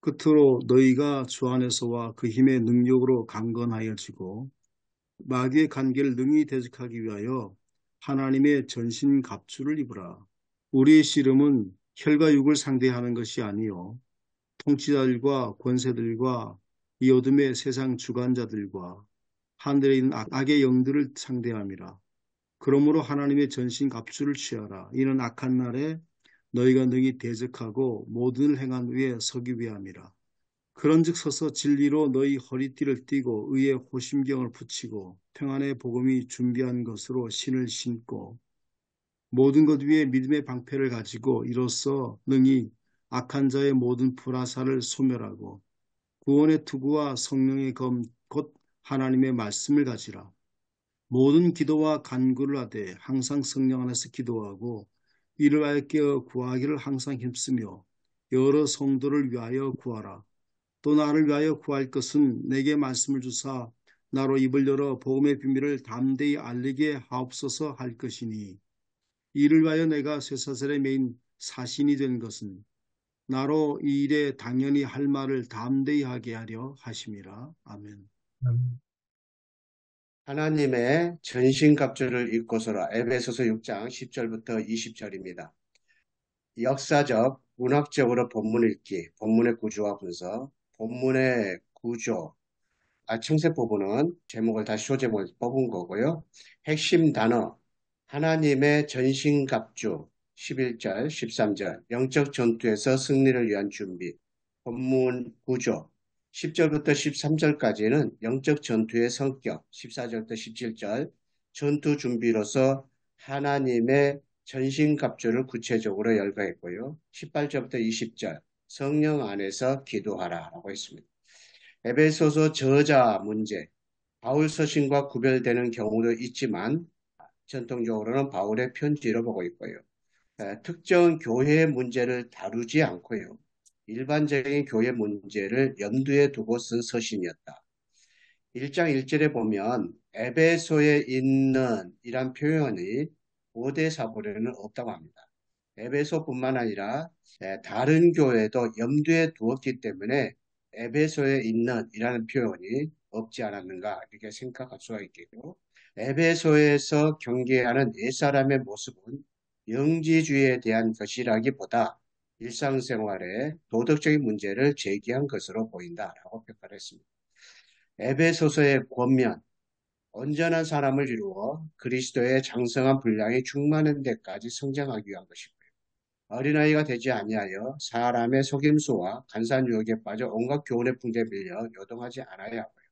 끝으로 너희가 주 안에서와 그 힘의 능력으로 강건하여지고 마귀의 관계를 능히 대적하기 위하여 하나님의 전신 갑주를 입으라. 우리의 씨름은 혈과 육을 상대하는 것이 아니요 통치자들과 권세들과 이 어둠의 세상 주관자들과 하늘에 있는 악의 영들을 상대함이라. 그러므로 하나님의 전신 갑주를 취하라. 이는 악한 날에 너희가 능히 대적하고 모든 일 행한 후에 서기 위함이라. 그런즉 서서 진리로 너희 허리띠를 띠고 의의 호심경을 붙이고 평안의 복음이 준비한 것으로 신을 신고 모든 것 위에 믿음의 방패를 가지고 이로써 능히 악한 자의 모든 불화살을 소멸하고 구원의 투구와 성령의 검 곧 하나님의 말씀을 가지라. 모든 기도와 간구를 하되 항상 성령 안에서 기도하고 이를 알게 구하기를 항상 힘쓰며 여러 성도를 위하여 구하라. 또 나를 위하여 구할 것은 내게 말씀을 주사 나로 입을 열어 복음의 비밀을 담대히 알리게 하옵소서 할 것이니 이를 위하여 내가 쇠사슬에 매인 사신이 된 것은 나로 이 일에 당연히 할 말을 담대히 하게 하려 하심이라. 아멘. 음. 하나님의 전신갑주를 입고서라. 에베소서 6장 10절부터 20절입니다. 역사적, 문학적으로 본문 읽기, 본문의 구조와 분석, 본문의 구조, 청색 부분은 제목을 다시 소제목을 뽑은 거고요. 핵심 단어, 하나님의 전신갑주, 11절, 13절, 영적 전투에서 승리를 위한 준비, 본문 구조, 10절부터 13절까지는 영적 전투의 성격, 14절부터 17절, 전투 준비로서 하나님의 전신갑주를 구체적으로 열거했고요. 18절부터 20절, 성령 안에서 기도하라 라고 했습니다. 에베소서 저자 문제, 바울 서신과 구별되는 경우도 있지만 전통적으로는 바울의 편지로 보고 있고요. 특정 교회의 문제를 다루지 않고요. 일반적인 교회 문제를 염두에 두고 쓴 서신이었다. 1장 1절에 보면 에베소에 있는 이란 표현이 고대 사본에는 없다고 합니다. 에베소뿐만 아니라 다른 교회도 염두에 두었기 때문에 에베소에 있는 이라는 표현이 없지 않았는가 이렇게 생각할 수가 있겠고 에베소에서 경계하는 옛사람의 모습은 영지주의에 대한 것이라기보다 일상생활의 도덕적인 문제를 제기한 것으로 보인다라고 평가를 했습니다. 에베소서의 권면, 온전한 사람을 이루어 그리스도의 장성한 분량이 충만한 데까지 성장하기 위한 것이고요. 어린아이가 되지 아니하여 사람의 속임수와 간산 유혹에 빠져 온갖 교훈의 풍조에 밀려 요동하지 않아야 하고요.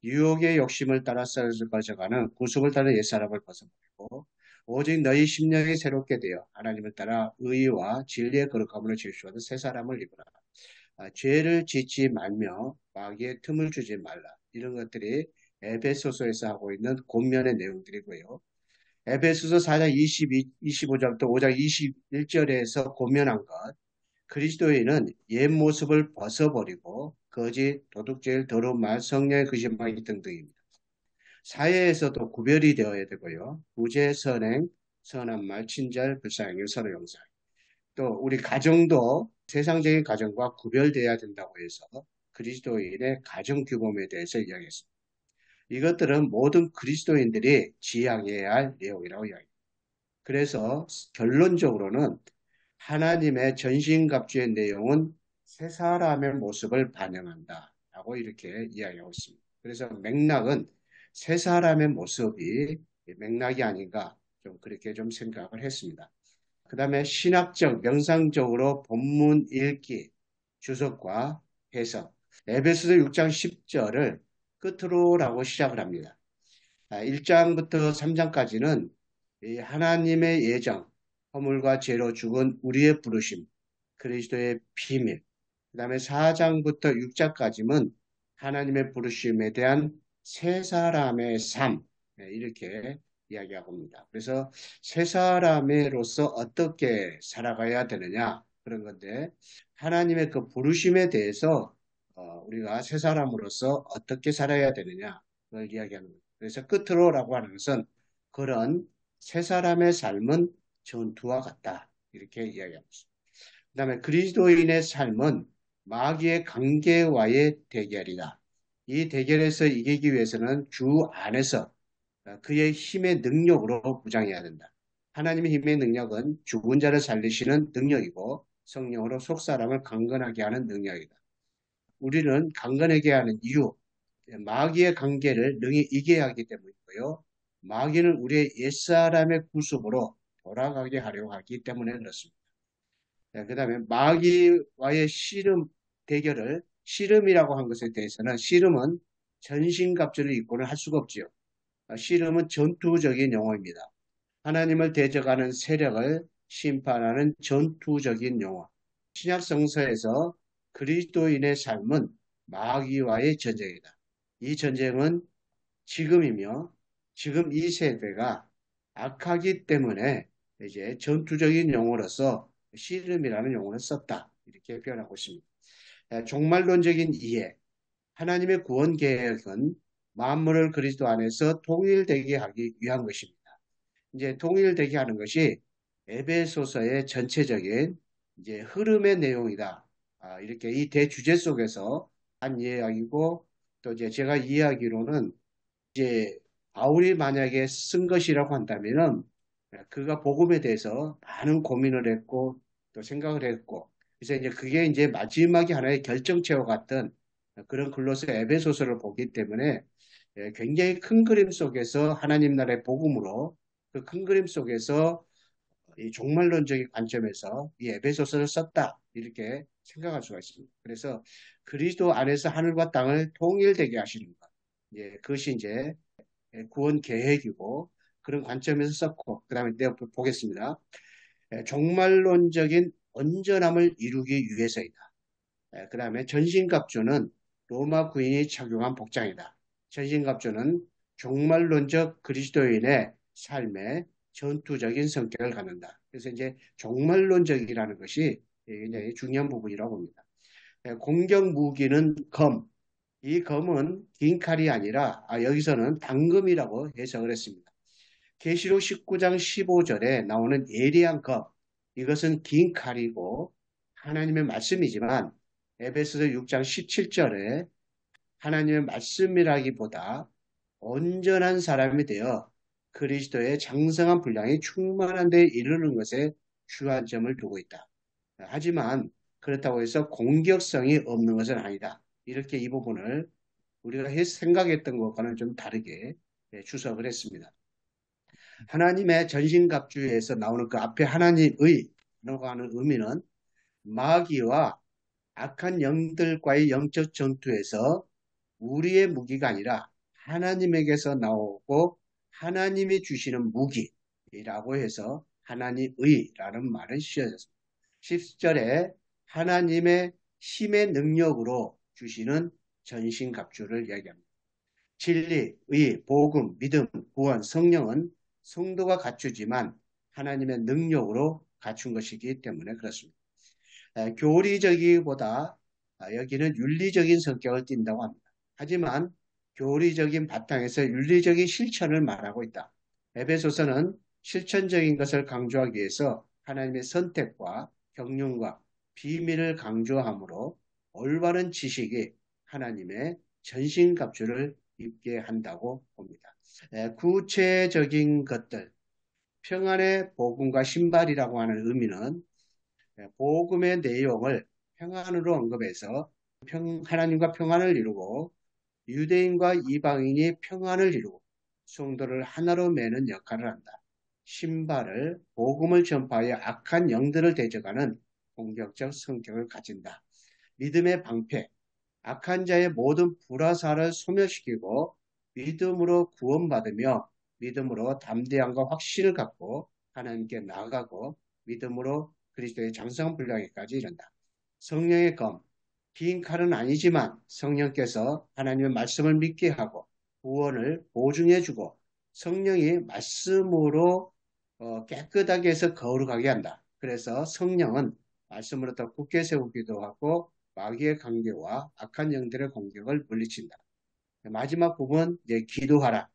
유혹의 욕심을 따라 빠져가는 구속을 따른 옛사람을 벗어버리고 오직 너희 심령이 새롭게 되어 하나님을 따라 의와 진리의 거룩함으로 질주하는 새 사람을 입으라. 죄를 짓지 말며 마귀의 틈을 주지 말라. 이런 것들이 에베소서에서 하고 있는 권면의 내용들이고요. 에베소서 4장 25절부터 5장 21절에서 권면한 것, 그리스도인은 옛 모습을 벗어버리고 거짓, 도둑질, 더러운 말, 성령의 거짓말 등등입니다. 사회에서도 구별이 되어야 되고요. 구제, 선행, 선한 말, 친절, 불쌍히, 서로 용서. 또 우리 가정도 세상적인 가정과 구별돼야 된다고 해서 그리스도인의 가정 규범에 대해서 이야기했습니다. 이것들은 모든 그리스도인들이 지향해야 할 내용이라고 이야기합니다. 그래서 결론적으로는 하나님의 전신갑주의 내용은 새 사람의 모습을 반영한다라고 이렇게 이야기하고 있습니다. 그래서 맥락은 새 사람의 모습이 맥락이 아닌가 좀 그렇게 좀 생각을 했습니다. 그 다음에 신학적, 명상적으로 본문 읽기, 주석과 해석. 에베소서 6장 10절을 끝으로라고 시작을 합니다. 1장부터 3장까지는 하나님의 예정, 허물과 죄로 죽은 우리의 부르심, 그리스도의 비밀. 그 다음에 4장부터 6장까지는 하나님의 부르심에 대한 새 사람의 삶, 이렇게 이야기하고 있습니다. 그래서 새 사람으로서 어떻게 살아가야 되느냐 그런 건데 하나님의 그 부르심에 대해서 우리가 새 사람으로서 어떻게 살아야 되느냐 그걸 이야기하는 거예요. 그래서 끝으로라고 하는 것은 그런 새 사람의 삶은 전투와 같다 이렇게 이야기하고 있습니다. 그 다음에 그리스도인의 삶은 마귀의 관계와의 대결이다. 이 대결에서 이기기 위해서는 주 안에서 그의 힘의 능력으로 무장해야 된다. 하나님의 힘의 능력은 죽은 자를 살리시는 능력이고 성령으로 속 사람을 강건하게 하는 능력이다. 우리는 강건하게 하는 이유, 마귀의 관계를 능히 이겨야 하기 때문이고요. 마귀는 우리의 옛사람의 구속으로 돌아가게 하려고 하기 때문에 그렇습니다. 그 다음에 마귀와의 씨름 대결을 씨름이라고 한 것에 대해서는 씨름은 전신갑주를 입고는 할 수가 없지요. 씨름은 전투적인 용어입니다. 하나님을 대적하는 세력을 심판하는 전투적인 용어. 신약 성서에서 그리스도인의 삶은 마귀와의 전쟁이다. 이 전쟁은 지금이며 지금 이 세대가 악하기 때문에 이제 전투적인 용어로서 씨름이라는 용어를 썼다. 이렇게 표현하고 있습니다. 종말론적인 이해. 하나님의 구원 계획은 만물을 그리스도 안에서 통일되게 하기 위한 것입니다. 이제 통일되게 하는 것이 에베소서의 전체적인 이제 흐름의 내용이다. 이렇게 이 대주제 속에서 한 이야기고 또 이제 제가 이야기로는 이제 바울이 만약에 쓴 것이라고 한다면은 그가 복음에 대해서 많은 고민을 했고 또 생각을 했고 그래서 이제 그게 이제 마지막에 하나의 결정체와 같은 그런 글로서 에베소서를 보기 때문에 굉장히 큰 그림 속에서 하나님 나라의 복음으로 그 큰 그림 속에서 이 종말론적인 관점에서 이 에베소서를 썼다 이렇게 생각할 수가 있습니다. 그래서 그리스도 안에서 하늘과 땅을 통일되게 하시는 것, 그것이 이제 구원 계획이고 그런 관점에서 썼고 그다음에 내가 보겠습니다. 종말론적인 온전함을 이루기 위해서이다. 그다음에 전신갑주는 로마 구인이 착용한 복장이다. 전신갑주는 종말론적 그리스도인의 삶의 전투적인 성격을 갖는다. 그래서 이제 종말론적이라는 것이 굉장히 중요한 부분이라고 봅니다. 공격 무기는 검. 이 검은 긴 칼이 아니라 여기서는 당금이라고 해석을 했습니다. 계시록 19장 15절에 나오는 예리한 검. 이것은 긴 칼이고 하나님의 말씀이지만 에베소서 6장 17절에 하나님의 말씀이라기보다 온전한 사람이 되어 그리스도의 장성한 분량이 충만한 데 이르는 것에 주안점을 두고 있다. 하지만 그렇다고 해서 공격성이 없는 것은 아니다. 이렇게 이 부분을 우리가 생각했던 것과는 좀 다르게 주석을 했습니다. 하나님의 전신갑주에서 나오는 그 앞에 하나님의 라고 하는 의미는 마귀와 악한 영들과의 영적 전투에서 우리의 무기가 아니라 하나님에게서 나오고 하나님이 주시는 무기라고 해서 하나님의라는 말을 씌워졌습니다. 10절에 하나님의 힘의 능력으로 주시는 전신갑주를 이야기합니다. 진리, 의, 복음, 믿음, 구원, 성령은 성도가 갖추지만 하나님의 능력으로 갖춘 것이기 때문에 그렇습니다. 교리적이보다 여기는 윤리적인 성격을 띈다고 합니다. 하지만 교리적인 바탕에서 윤리적인 실천을 말하고 있다. 에베소서는 실천적인 것을 강조하기 위해서 하나님의 선택과 경륜과 비밀을 강조하므로 올바른 지식이 하나님의 전신갑주를 입게 한다고 봅니다. 구체적인 것들, 평안의 복음과 신발이라고 하는 의미는 복음의 내용을 평안으로 언급해서 하나님과 평안을 이루고 유대인과 이방인이 평안을 이루고 성도를 하나로 매는 역할을 한다. 신발을 복음을 전파하여 악한 영들을 대적하는 공격적 성격을 가진다. 믿음의 방패, 악한 자의 모든 불화살을 소멸시키고 믿음으로 구원받으며 믿음으로 담대함과 확신을 갖고 하나님께 나아가고 믿음으로 그리스도의 장성 분량에까지 이른다. 성령의 검, 긴 칼은 아니지만 성령께서 하나님의 말씀을 믿게 하고 구원을 보증해주고 성령이 말씀으로 깨끗하게 해서 거룩하게 한다. 그래서 성령은 말씀으로 더 굳게 세우기도 하고 마귀의 관계와 악한 영들의 공격을 물리친다. 마지막 부분 이제 기도하라.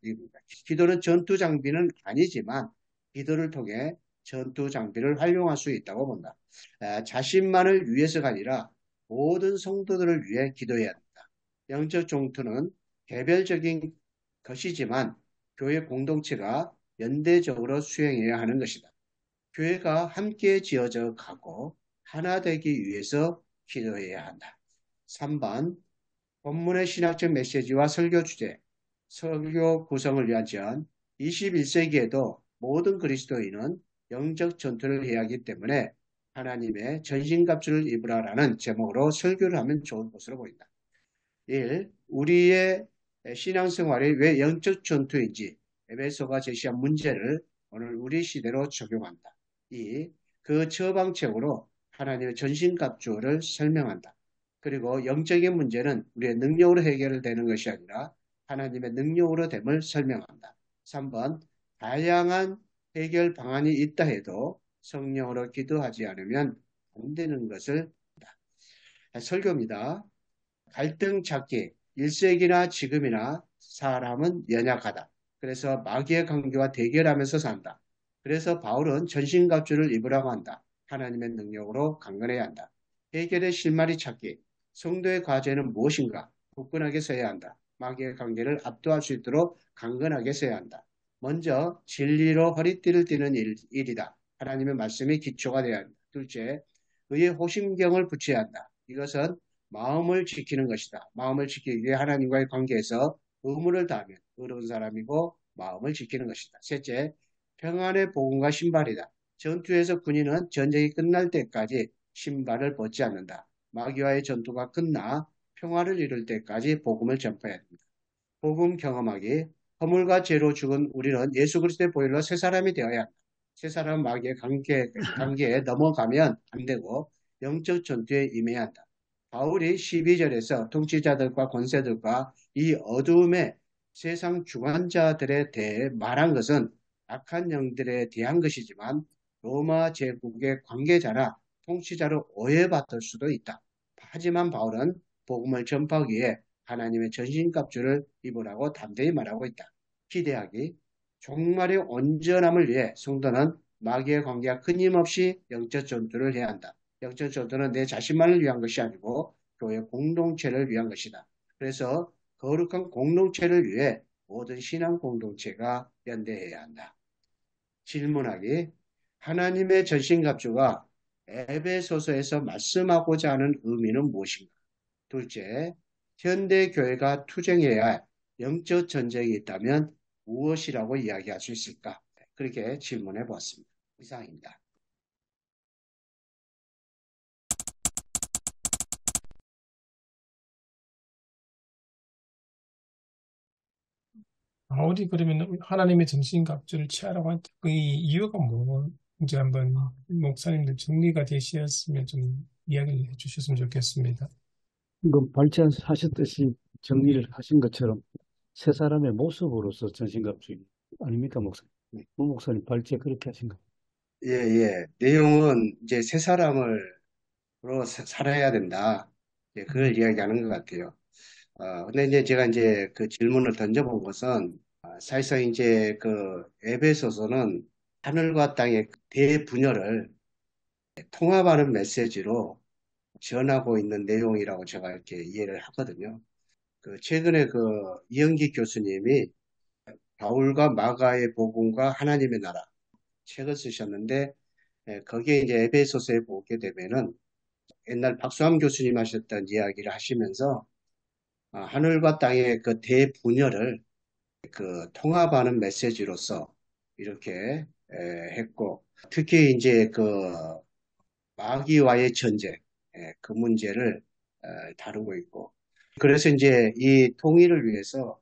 기도는 전투 장비는 아니지만 기도를 통해 전투 장비를 활용할 수 있다고 본다. 자신만을 위해서가 아니라 모든 성도들을 위해 기도해야 한다. 영적 종투는 개별적인 것이지만 교회 공동체가 연대적으로 수행해야 하는 것이다. 교회가 함께 지어져 가고 하나 되기 위해서 기도해야 한다. 3번 본문의 신학적 메시지와 설교 주제, 설교 구성을 위한 제안. 21세기에도 모든 그리스도인은 영적 전투를 해야 하기 때문에 하나님의 전신갑주를 입으라라는 제목으로 설교를 하면 좋을 것으로 보인다. 1. 우리의 신앙생활이 왜 영적 전투인지 에베소가 제시한 문제를 오늘 우리 시대로 적용한다. 2. 그 처방책으로 하나님의 전신갑주를 설명한다. 그리고 영적인 문제는 우리의 능력으로 해결되는 것이 아니라 하나님의 능력으로 됨을 설명한다. 3번 다양한 해결 방안이 있다 해도 성령으로 기도하지 않으면 안 되는 것을 설교입니다. 갈등 찾기, 1세기나 지금이나 사람은 연약하다. 그래서 마귀의 관계와 대결하면서 산다. 그래서 바울은 전신갑주를 입으라고 한다. 하나님의 능력으로 강건해야 한다. 해결의 실마리 찾기, 성도의 과제는 무엇인가? 굳건하게 서야 한다. 마귀의 관계를 압도할 수 있도록 강건하게 서야 한다. 먼저 진리로 허리띠를 띠는 일이다. 하나님의 말씀이 기초가 되어야 한다. 둘째, 의의 호심경을 붙여야 한다. 이것은 마음을 지키는 것이다. 마음을 지키기 위해 하나님과의 관계에서 의무를 다하면 의로운 사람이고 마음을 지키는 것이다. 셋째, 평안의 복음과 신발이다. 전투에서 군인은 전쟁이 끝날 때까지 신발을 벗지 않는다. 마귀와의 전투가 끝나 평화를 이룰 때까지 복음을 전파해야 합니다. 복음 경험하기, 허물과 죄로 죽은 우리는 예수 그리스도의 보혈로 새 사람이 되어야 한다. 새 사람 마귀의 관계에 넘어가면 안 되고 영적 전투에 임해야 한다. 바울이 12절에서 통치자들과 권세들과 이 어두움의 세상 주관자들에 대해 말한 것은 악한 영들에 대한 것이지만 로마 제국의 관계자나 통치자로 오해받을 수도 있다. 하지만 바울은 복음을 전파하기 위해 하나님의 전신갑주를 입으라고 담대히 말하고 있다. 기대하기, 종말의 온전함을 위해 성도는 마귀의 관계와 끊임없이 영적 전투를 해야 한다. 영적 전투는 내 자신만을 위한 것이 아니고 교회 공동체를 위한 것이다. 그래서 거룩한 공동체를 위해 모든 신앙 공동체가 연대해야 한다. 질문하기, 하나님의 전신갑주가 에베소서에서 말씀하고자 하는 의미는 무엇인가? 둘째, 현대 교회가 투쟁해야 할 영적 전쟁이 있다면 무엇이라고 이야기할 수 있을까? 그렇게 질문해 보았습니다. 이상입니다. 바울이 그러면 하나님의 정신갑주를 취하라고 한 그 이유가 뭔지 한번 목사님들 정리가 되셨으면 좀 이야기를 해주셨으면 좋겠습니다. 방금 발전하셨듯이 정리를 하신 것처럼 세 사람의 모습으로서 전신갑주의 아닙니까, 목사님? 목사님 발제 그렇게 하신 거. 예, 예. 내용은 이제 새 사람으로 살아야 된다. 예, 그걸 이야기하는 것 같아요. 근데 이제 제가 이제 그 질문을 던져본 것은 사실상 이제 그 에베소서는 하늘과 땅의 대분열을 통합하는 메시지로 전하고 있는 내용이라고 제가 이렇게 이해를 하거든요. 그 최근에 그 이영기 교수님이 바울과 마가의 복음과 하나님의 나라 책을 쓰셨는데 거기에 이제 에베소서에 보게 되면은 옛날 박수함 교수님 하셨던 이야기를 하시면서 하늘과 땅의 그 대분열을 그 통합하는 메시지로서 이렇게 했고 특히 이제 그 마귀와의 전쟁 그 문제를 다루고 있고 그래서 이제 이 통일을 위해서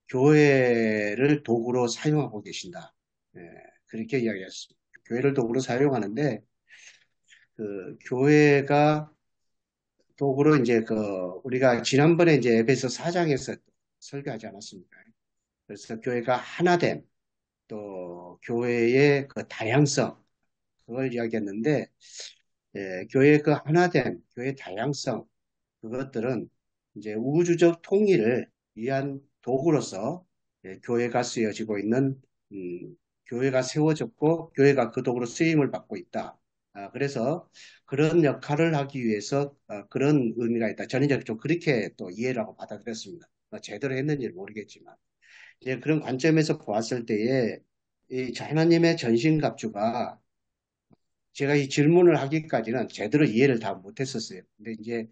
교회를 도구로 사용하고 계신다. 예, 그렇게 이야기했습니다. 교회를 도구로 사용하는데 그 교회가 도구로 이제 그 우리가 지난번에 이제 에베소 4장에서 설교하지 않았습니까? 그래서 교회가 하나됨 또 교회의 그 다양성 그걸 이야기했는데 교회의 그 하나됨, 교회의 다양성 그것들은 이제 우주적 통일을 위한 도구로서 교회가 쓰여지고 있는 교회가 세워졌고 교회가 그 도구로 쓰임을 받고 있다. 그래서 그런 역할을 하기 위해서 그런 의미가 있다. 저는 이제 좀 그렇게 또 이해를 하고 받아들였습니다. 제대로 했는지 모르겠지만. 이제 그런 관점에서 보았을 때에 이 하나님의 전신갑주가 제가 이 질문을 하기까지는 제대로 이해를 다 못했었어요. 근데 이제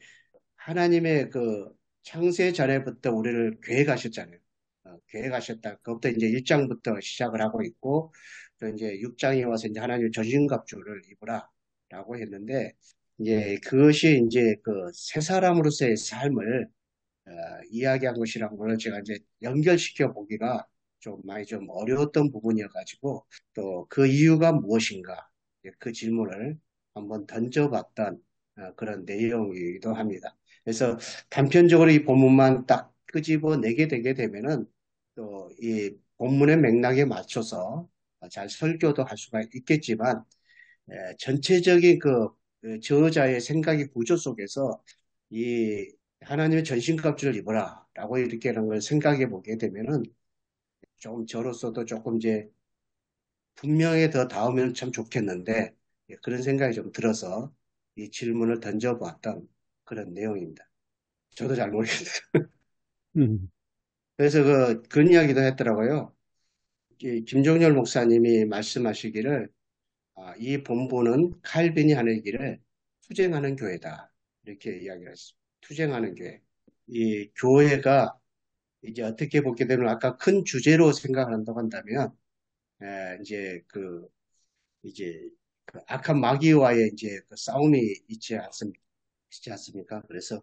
하나님의 그 창세 전에부터 우리를 계획하셨잖아요. 계획하셨다. 그것부터 이제 1장부터 시작을 하고 있고, 또 이제 6장에 와서 이제 하나님 전신갑주를 입으라 라고 했는데, 이제 그것이 이제 그 새 사람으로서의 삶을 어, 이야기한 것이라는 걸 제가 이제 연결시켜 보기가 좀 많이 좀 어려웠던 부분이어가지고, 또 그 이유가 무엇인가, 그 질문을 한번 던져봤던 그런 내용이기도 합니다. 그래서 단편적으로 이 본문만 딱 끄집어내게 되게 되면은 또 이 본문의 맥락에 맞춰서 잘 설교도 할 수가 있겠지만, 전체적인 그 저자의 생각의 구조 속에서 이 하나님의 전신갑주를 입어라 라고 이렇게 하는 걸 생각해 보게 되면은 좀 저로서도 조금 이제 분명히 더 닿으면 참 좋겠는데, 그런 생각이 좀 들어서 이 질문을 던져보았던 그런 내용입니다. 저도 잘 모르겠어요. 음, 그래서 그런 이야기도 했더라고요. 이 김종열 목사님이 말씀하시기를 이 본부는 칼빈이 하는 길을 투쟁하는 교회다. 이렇게 이야기를 했습니다. 투쟁하는 교회. 이 교회가 이제 어떻게 보게 되면 아까 큰 주제로 생각한다고 한다면, 이제 이제 그 악한 마귀와의 이제 그 싸움이 있지 않습니까? 그래서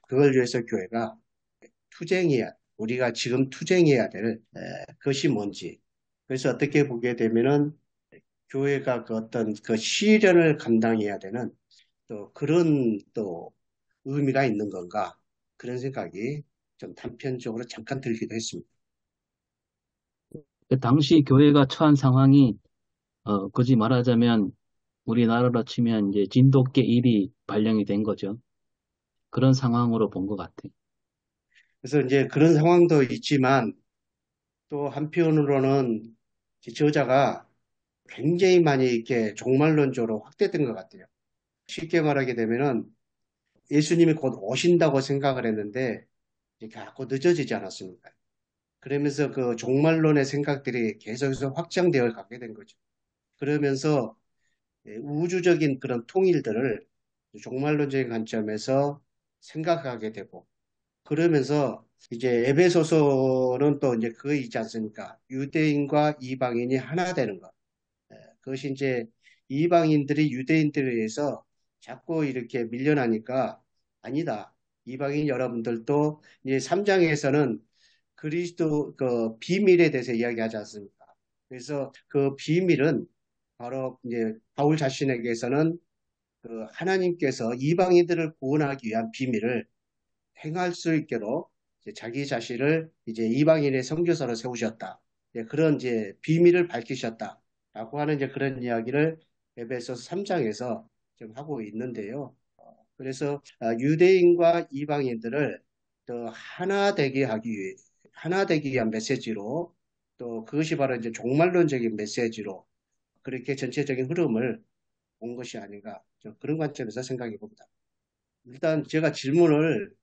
그걸 위해서 교회가 우리가 지금 투쟁해야 될 것이 뭔지. 그래서 어떻게 보게 되면은 교회가 그 어떤 그 시련을 감당해야 되는 또 그런 또 의미가 있는 건가. 그런 생각이 좀 단편적으로 잠깐 들기도 했습니다. 그 당시 교회가 처한 상황이, 굳이 말하자면, 우리나라로 치면 이제 진돗개 1이 발령이 된 거죠. 그런 상황으로 본 것 같아요. 그래서 이제 그런 상황도 있지만 또 한편으로는 저자가 굉장히 많이 이렇게 종말론적으로 확대된 것 같아요. 쉽게 말하게 되면은 예수님이 곧 오신다고 생각을 했는데 이제 자꾸 늦어지지 않았습니까? 그러면서 그 종말론의 생각들이 계속해서 확장되어 가게 된 거죠. 그러면서 우주적인 그런 통일들을 종말론적인 관점에서 생각하게 되고 그러면서 이제 에베소서는 또 이제 그거 있지 않습니까? 유대인과 이방인이 하나 되는 것. 그것이 이제 이방인들이 유대인들에 의해서 자꾸 이렇게 밀려나니까 아니다. 이방인 여러분들도 이제 3장에서는 그리스도 그 비밀에 대해서 이야기하지 않습니까? 그래서 그 비밀은 바로 이제 바울 자신에게서는 그 하나님께서 이방인들을 구원하기 위한 비밀을 행할 수 있도록 이제 자기 자신을 이제 이방인의 선교사로 세우셨다. 그런 이제 비밀을 밝히셨다라고 하는 이제 그런 이야기를 에베소서 3장에서 지금 하고 있는데요. 그래서 유대인과 이방인들을 더 하나 되기 위한 메시지로 또 그것이 바로 이제 종말론적인 메시지로 그렇게 전체적인 흐름을 본 것이 아닌가 그런 관점에서 생각해 봅니다. 일단 제가 질문을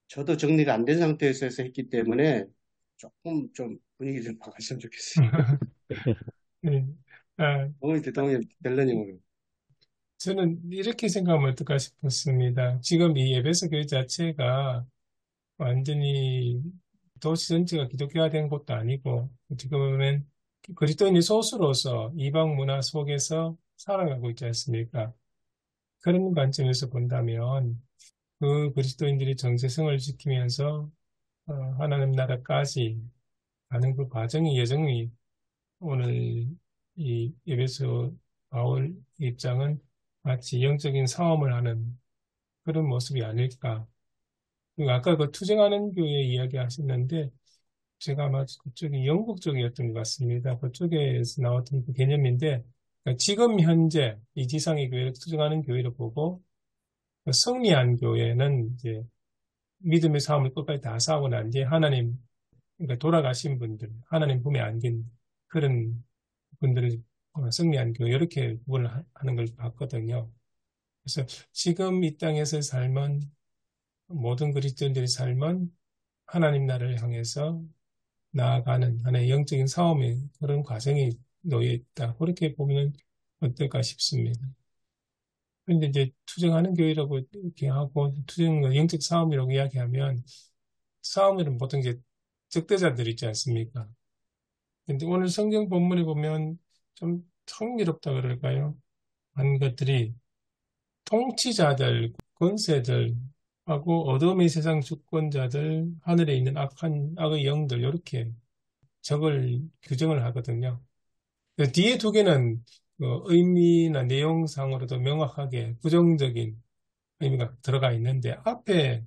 저도 정리가 안 된 상태에서 했기 때문에 조금 좀 분위기 좀 바꿨으면 좋겠어요. 네. 아, 도움이 될려니 모르겠어요. 저는 이렇게 생각하면 어떨까 싶었습니다. 지금 이 에베소 교회 자체가 완전히 도시 전체가 기독교화된 것도 아니고 어떻게 보면 그리스도인이 소수로서 이방 문화 속에서 살아가고 있지 않습니까? 그런 관점에서 본다면 그 그리스도인들이 정체성을 지키면서 하나님 나라까지 가는 그 과정의 여정이 오늘 이 에베소 바울 입장은 마치 영적인 싸움을 하는 그런 모습이 아닐까. 그리고 아까 그 투쟁하는 교회 이야기 하셨는데 제가 아마 그쪽이 영국 쪽이었던 것 같습니다. 그쪽에서 나왔던 그 개념인데 그러니까 지금 현재 이 지상의 교회를 투쟁하는 교회를 보고 그 승리한 교회는 이제 믿음의 싸움을 끝까지 다 싸우고 난 뒤에 그러니까 돌아가신 분들, 하나님 품에 안긴 그런 분들을 승리한 교회 이렇게 구분을 하는 걸 봤거든요. 그래서 지금 이 땅에서 삶은 모든 그리스도인들의 삶은 하나님 나라를 향해서 나아가는 하나의 영적인 싸움의 그런 과정이 놓여 있다. 그렇게 보면 어떨까 싶습니다. 그런데 이제 투쟁하는 교회라고 이렇게 하고 투쟁은 영적 싸움이라고 이야기하면 싸움에는 보통 이제 적대자들 있지 않습니까? 근데 오늘 성경 본문에 보면 좀 흥미롭다 그럴까요? 한 것들이 통치자들, 권세들하고 어둠의 세상 주권자들, 하늘에 있는 악의 영들 이렇게 적을 규정을 하거든요. 그 뒤에 두 개는 의미나 내용상으로도 명확하게 부정적인 의미가 들어가 있는데 앞에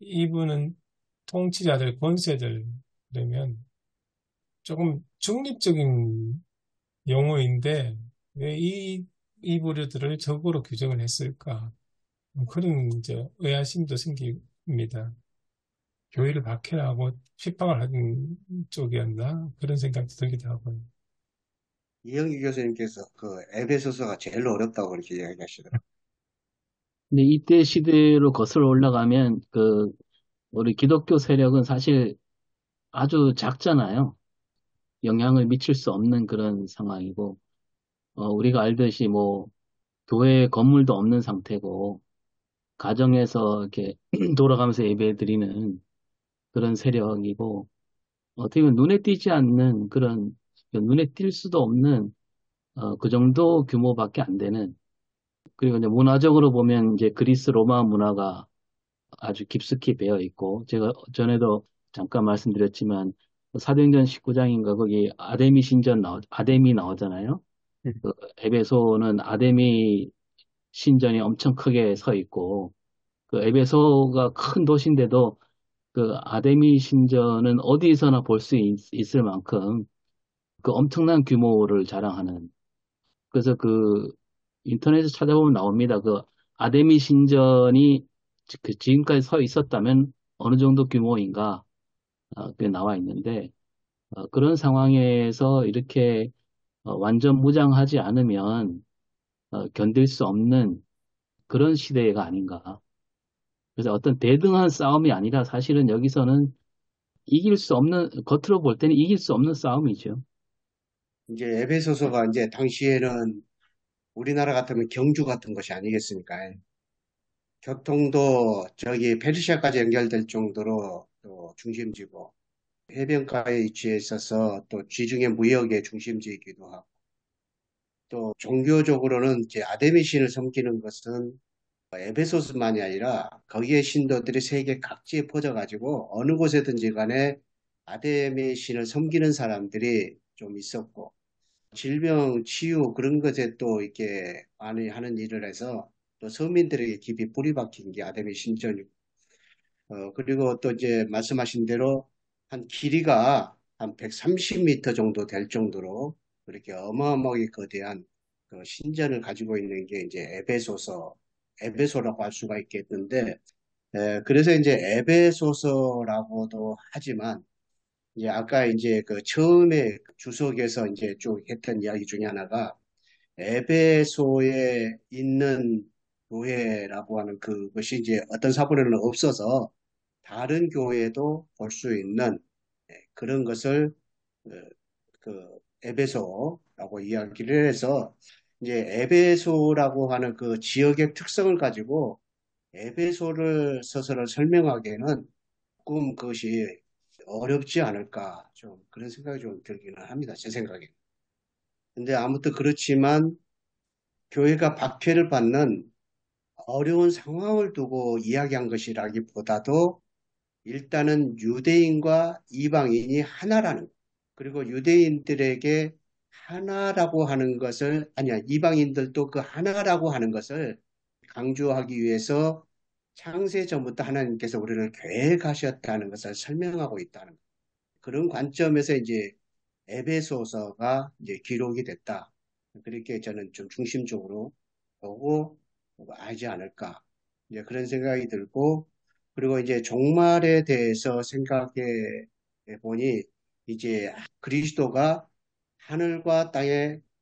이분은 통치자들, 권세들 그러면 조금 중립적인 용어인데 왜 이 부류들을 적으로 규정을 했을까? 그런 이제 의아심도 생깁니다. 교회를 박해하고 핍박을 하는 쪽이었나? 그런 생각도 들기도 하고요. 이영기 교수님께서 그 에베소서가 제일 어렵다고 그렇게 이야기하시더라고요. 근데 이때 시대로 거슬러 올라가면 우리 기독교 세력은 사실 아주 작잖아요. 영향을 미칠 수 없는 그런 상황이고, 우리가 알듯이 뭐, 교회 건물도 없는 상태고, 가정에서 이렇게 돌아가면서 예배 드리는 그런 세력이고, 어떻게 보면 눈에 띄지 않는 그런, 눈에 띌 수도 없는, 그 정도 규모밖에 안 되는, 그리고 이제 문화적으로 보면 이제 그리스 로마 문화가 아주 깊숙이 배어 있고, 제가 전에도 잠깐 말씀드렸지만, 사도행전 19장인가 거기 아데미 나오잖아요. 그 에베소는 아데미 신전이 엄청 크게 서 있고, 그 에베소가 큰 도시인데도 그 아데미 신전은 어디서나 볼 수 있을 만큼 그 엄청난 규모를 자랑하는. 그래서 그 인터넷에 찾아보면 나옵니다. 그 아데미 신전이 지금까지 서 있었다면 어느 정도 규모인가, 그게 나와 있는데, 그런 상황에서 이렇게 완전 무장하지 않으면 견딜 수 없는 그런 시대가 아닌가. 그래서 어떤 대등한 싸움이 아니라 사실은 여기서는 이길 수 없는, 겉으로 볼 때는 이길 수 없는 싸움이죠. 이제 에베소서가 이제 당시에는 우리나라 같으면 경주 같은 것이 아니겠습니까? 교통도 저기 페르시아까지 연결될 정도로 또 중심지고 해변가에 위치해 있어서 또 지중해 무역의 중심지이기도 하고 또 종교적으로는 이제 아데미 신을 섬기는 것은 에베소스만이 아니라 거기에 신도들이 세계 각지에 퍼져가지고 어느 곳에든지 간에 아데미 신을 섬기는 사람들이 좀 있었고 질병 치유 그런 것에 또 이렇게 많이 하는 일을 해서 또 서민들에게 깊이 뿌리 박힌 게 아데미 신전이고 그리고 또 이제 말씀하신 대로 한 길이가 한 130m 정도 될 정도로 그렇게 어마어마하게 거대한 그 신전을 가지고 있는 게 이제 에베소라고 할 수가 있겠는데, 그래서 이제 에베소서라고도 하지만, 이제 아까 이제 그 처음에 주석에서 이제 쭉 했던 이야기 중에 하나가 에베소에 있는 교회라고 하는 그것이 이제 어떤 사본에는 없어서 다른 교회도 볼 수 있는 그런 것을 어, 그 에베소라고 이야기를 해서 이제 에베소라고 하는 그 지역의 특성을 가지고 에베소를 스스로 설명하기에는 조금 그것이 어렵지 않을까 좀 그런 생각이 좀 들기는 합니다. 제 생각에. 근데 아무튼 그렇지만 교회가 박해를 받는 어려운 상황을 두고 이야기한 것이라기보다도 일단은 유대인과 이방인이 하나라는 것. 그리고 유대인들에게 하나라고 하는 것을 아니야 이방인들도 그 하나라고 하는 것을 강조하기 위해서 창세 전부터 하나님께서 우리를 계획하셨다는 것을 설명하고 있다는 것. 그런 관점에서 이제 에베소서가 이제 기록이 됐다. 그렇게 저는 좀 중심적으로 보고 하지 않을까. 이제 그런 생각이 들고, 그리고 이제 종말에 대해서 생각해 보니, 이제 그리스도가 하늘과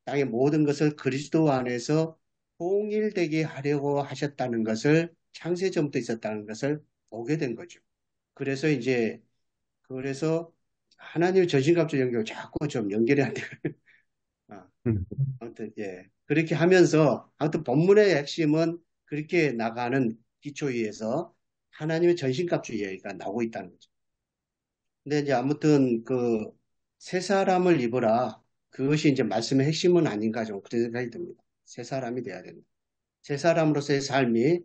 땅의 모든 것을 그리스도 안에서 통일되게 하려고 하셨다는 것을 창세전부터 있었다는 것을 보게 된 거죠. 그래서 이제 그래서 하나님의 전신갑주 연결 자꾸 좀 연결이 안 돼요. 아, 음. 아무튼 예 그렇게 하면서 아무튼 본문의 핵심은 그렇게 나가는 기초 위에서 하나님의 전신갑주 이야기가 나오고 있다는 거죠. 근데 이제 아무튼 그 새 사람을 입으라 그것이 이제 말씀의 핵심은 아닌가 좀 그런 생각이 듭니다. 새 사람이 돼야 된다. 새 사람으로서의 삶이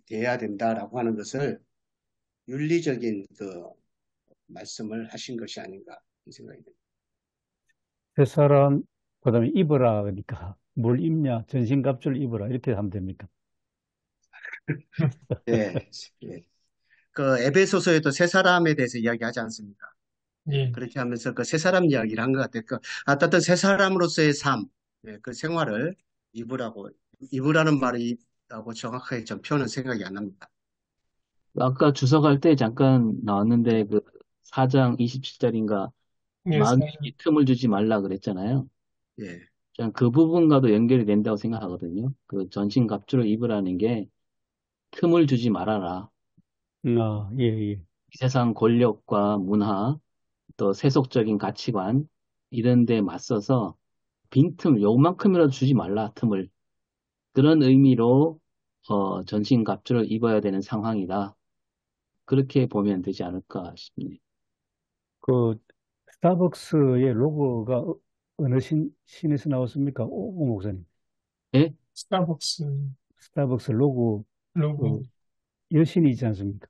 돼야 된다라고 하는 것을 윤리적인 그 말씀을 하신 것이 아닌가 이 생각이 듭니다. 새 사람, 그다음에 입어라. 그러니까 뭘 입냐? 전신갑주를 입어라. 이렇게 하면 됩니까? 예, 예. 그 에베소서에도 새 사람에 대해서 이야기하지 않습니까? 예, 예, 그렇게 하면서 그 새 사람 이야기를 한 것 같아요. 그 어떤 새 사람으로서의 삶, 예, 그 생활을 입으라고 입으라는 말이라고 정확하게 전 표현은 생각이 안 납니다. 아까 주석할 때 잠깐 나왔는데 그 4장 27절인가 예, 마귀에게 틈을 주지 말라 그랬잖아요. 예, 저는 그 부분과도 연결이 된다고 생각하거든요. 그 전신갑주를 입으라는 게 틈을 주지 말아라. 예, 예. 이 세상 권력과 문화, 또 세속적인 가치관 이런 데 맞서서 빈틈 요만큼이라도 주지 말라 틈을. 그런 의미로 전신갑주를 입어야 되는 상황이다. 그렇게 보면 되지 않을까 싶네요. 그 스타벅스의 로고가 어느 신에서 나왔습니까? 오 목사님. 예? 스타벅스 스타벅스 로고 그 로고. 여신이지 않습니까?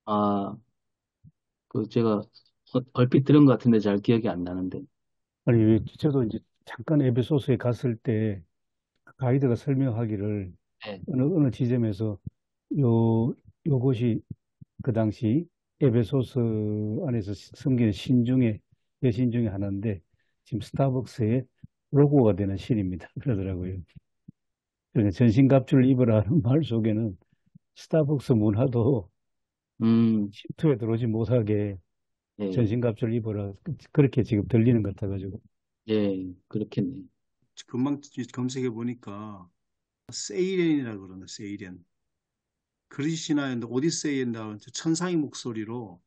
아, 그 제가 얼핏 들은 것 같은데 잘 기억이 안 나는데. 아니, 저도 이제 잠깐 에베소서에 갔을 때 가이드가 설명하기를 예. 어느 지점에서 요, 요것이 그 당시 에베소서 안에서 섬기는 신 중에, 여신 중에 하나인데 지금 스타벅스의 로고가 되는 신입니다. 그러더라고요. 그러니까 전신갑주를 입으라는 말 속에는 스타벅스 문화도 음, 침투에 들어오지 못하게 예, 전신갑주를 입어라. 그렇게 지금 들리는 것 같아가지고. 예, 그렇겠네요. 금방 검색해 보니까 세이렌이라고 그러네, 세이렌. 그리스 신화에 오디세이에 나온 천상의 목소리로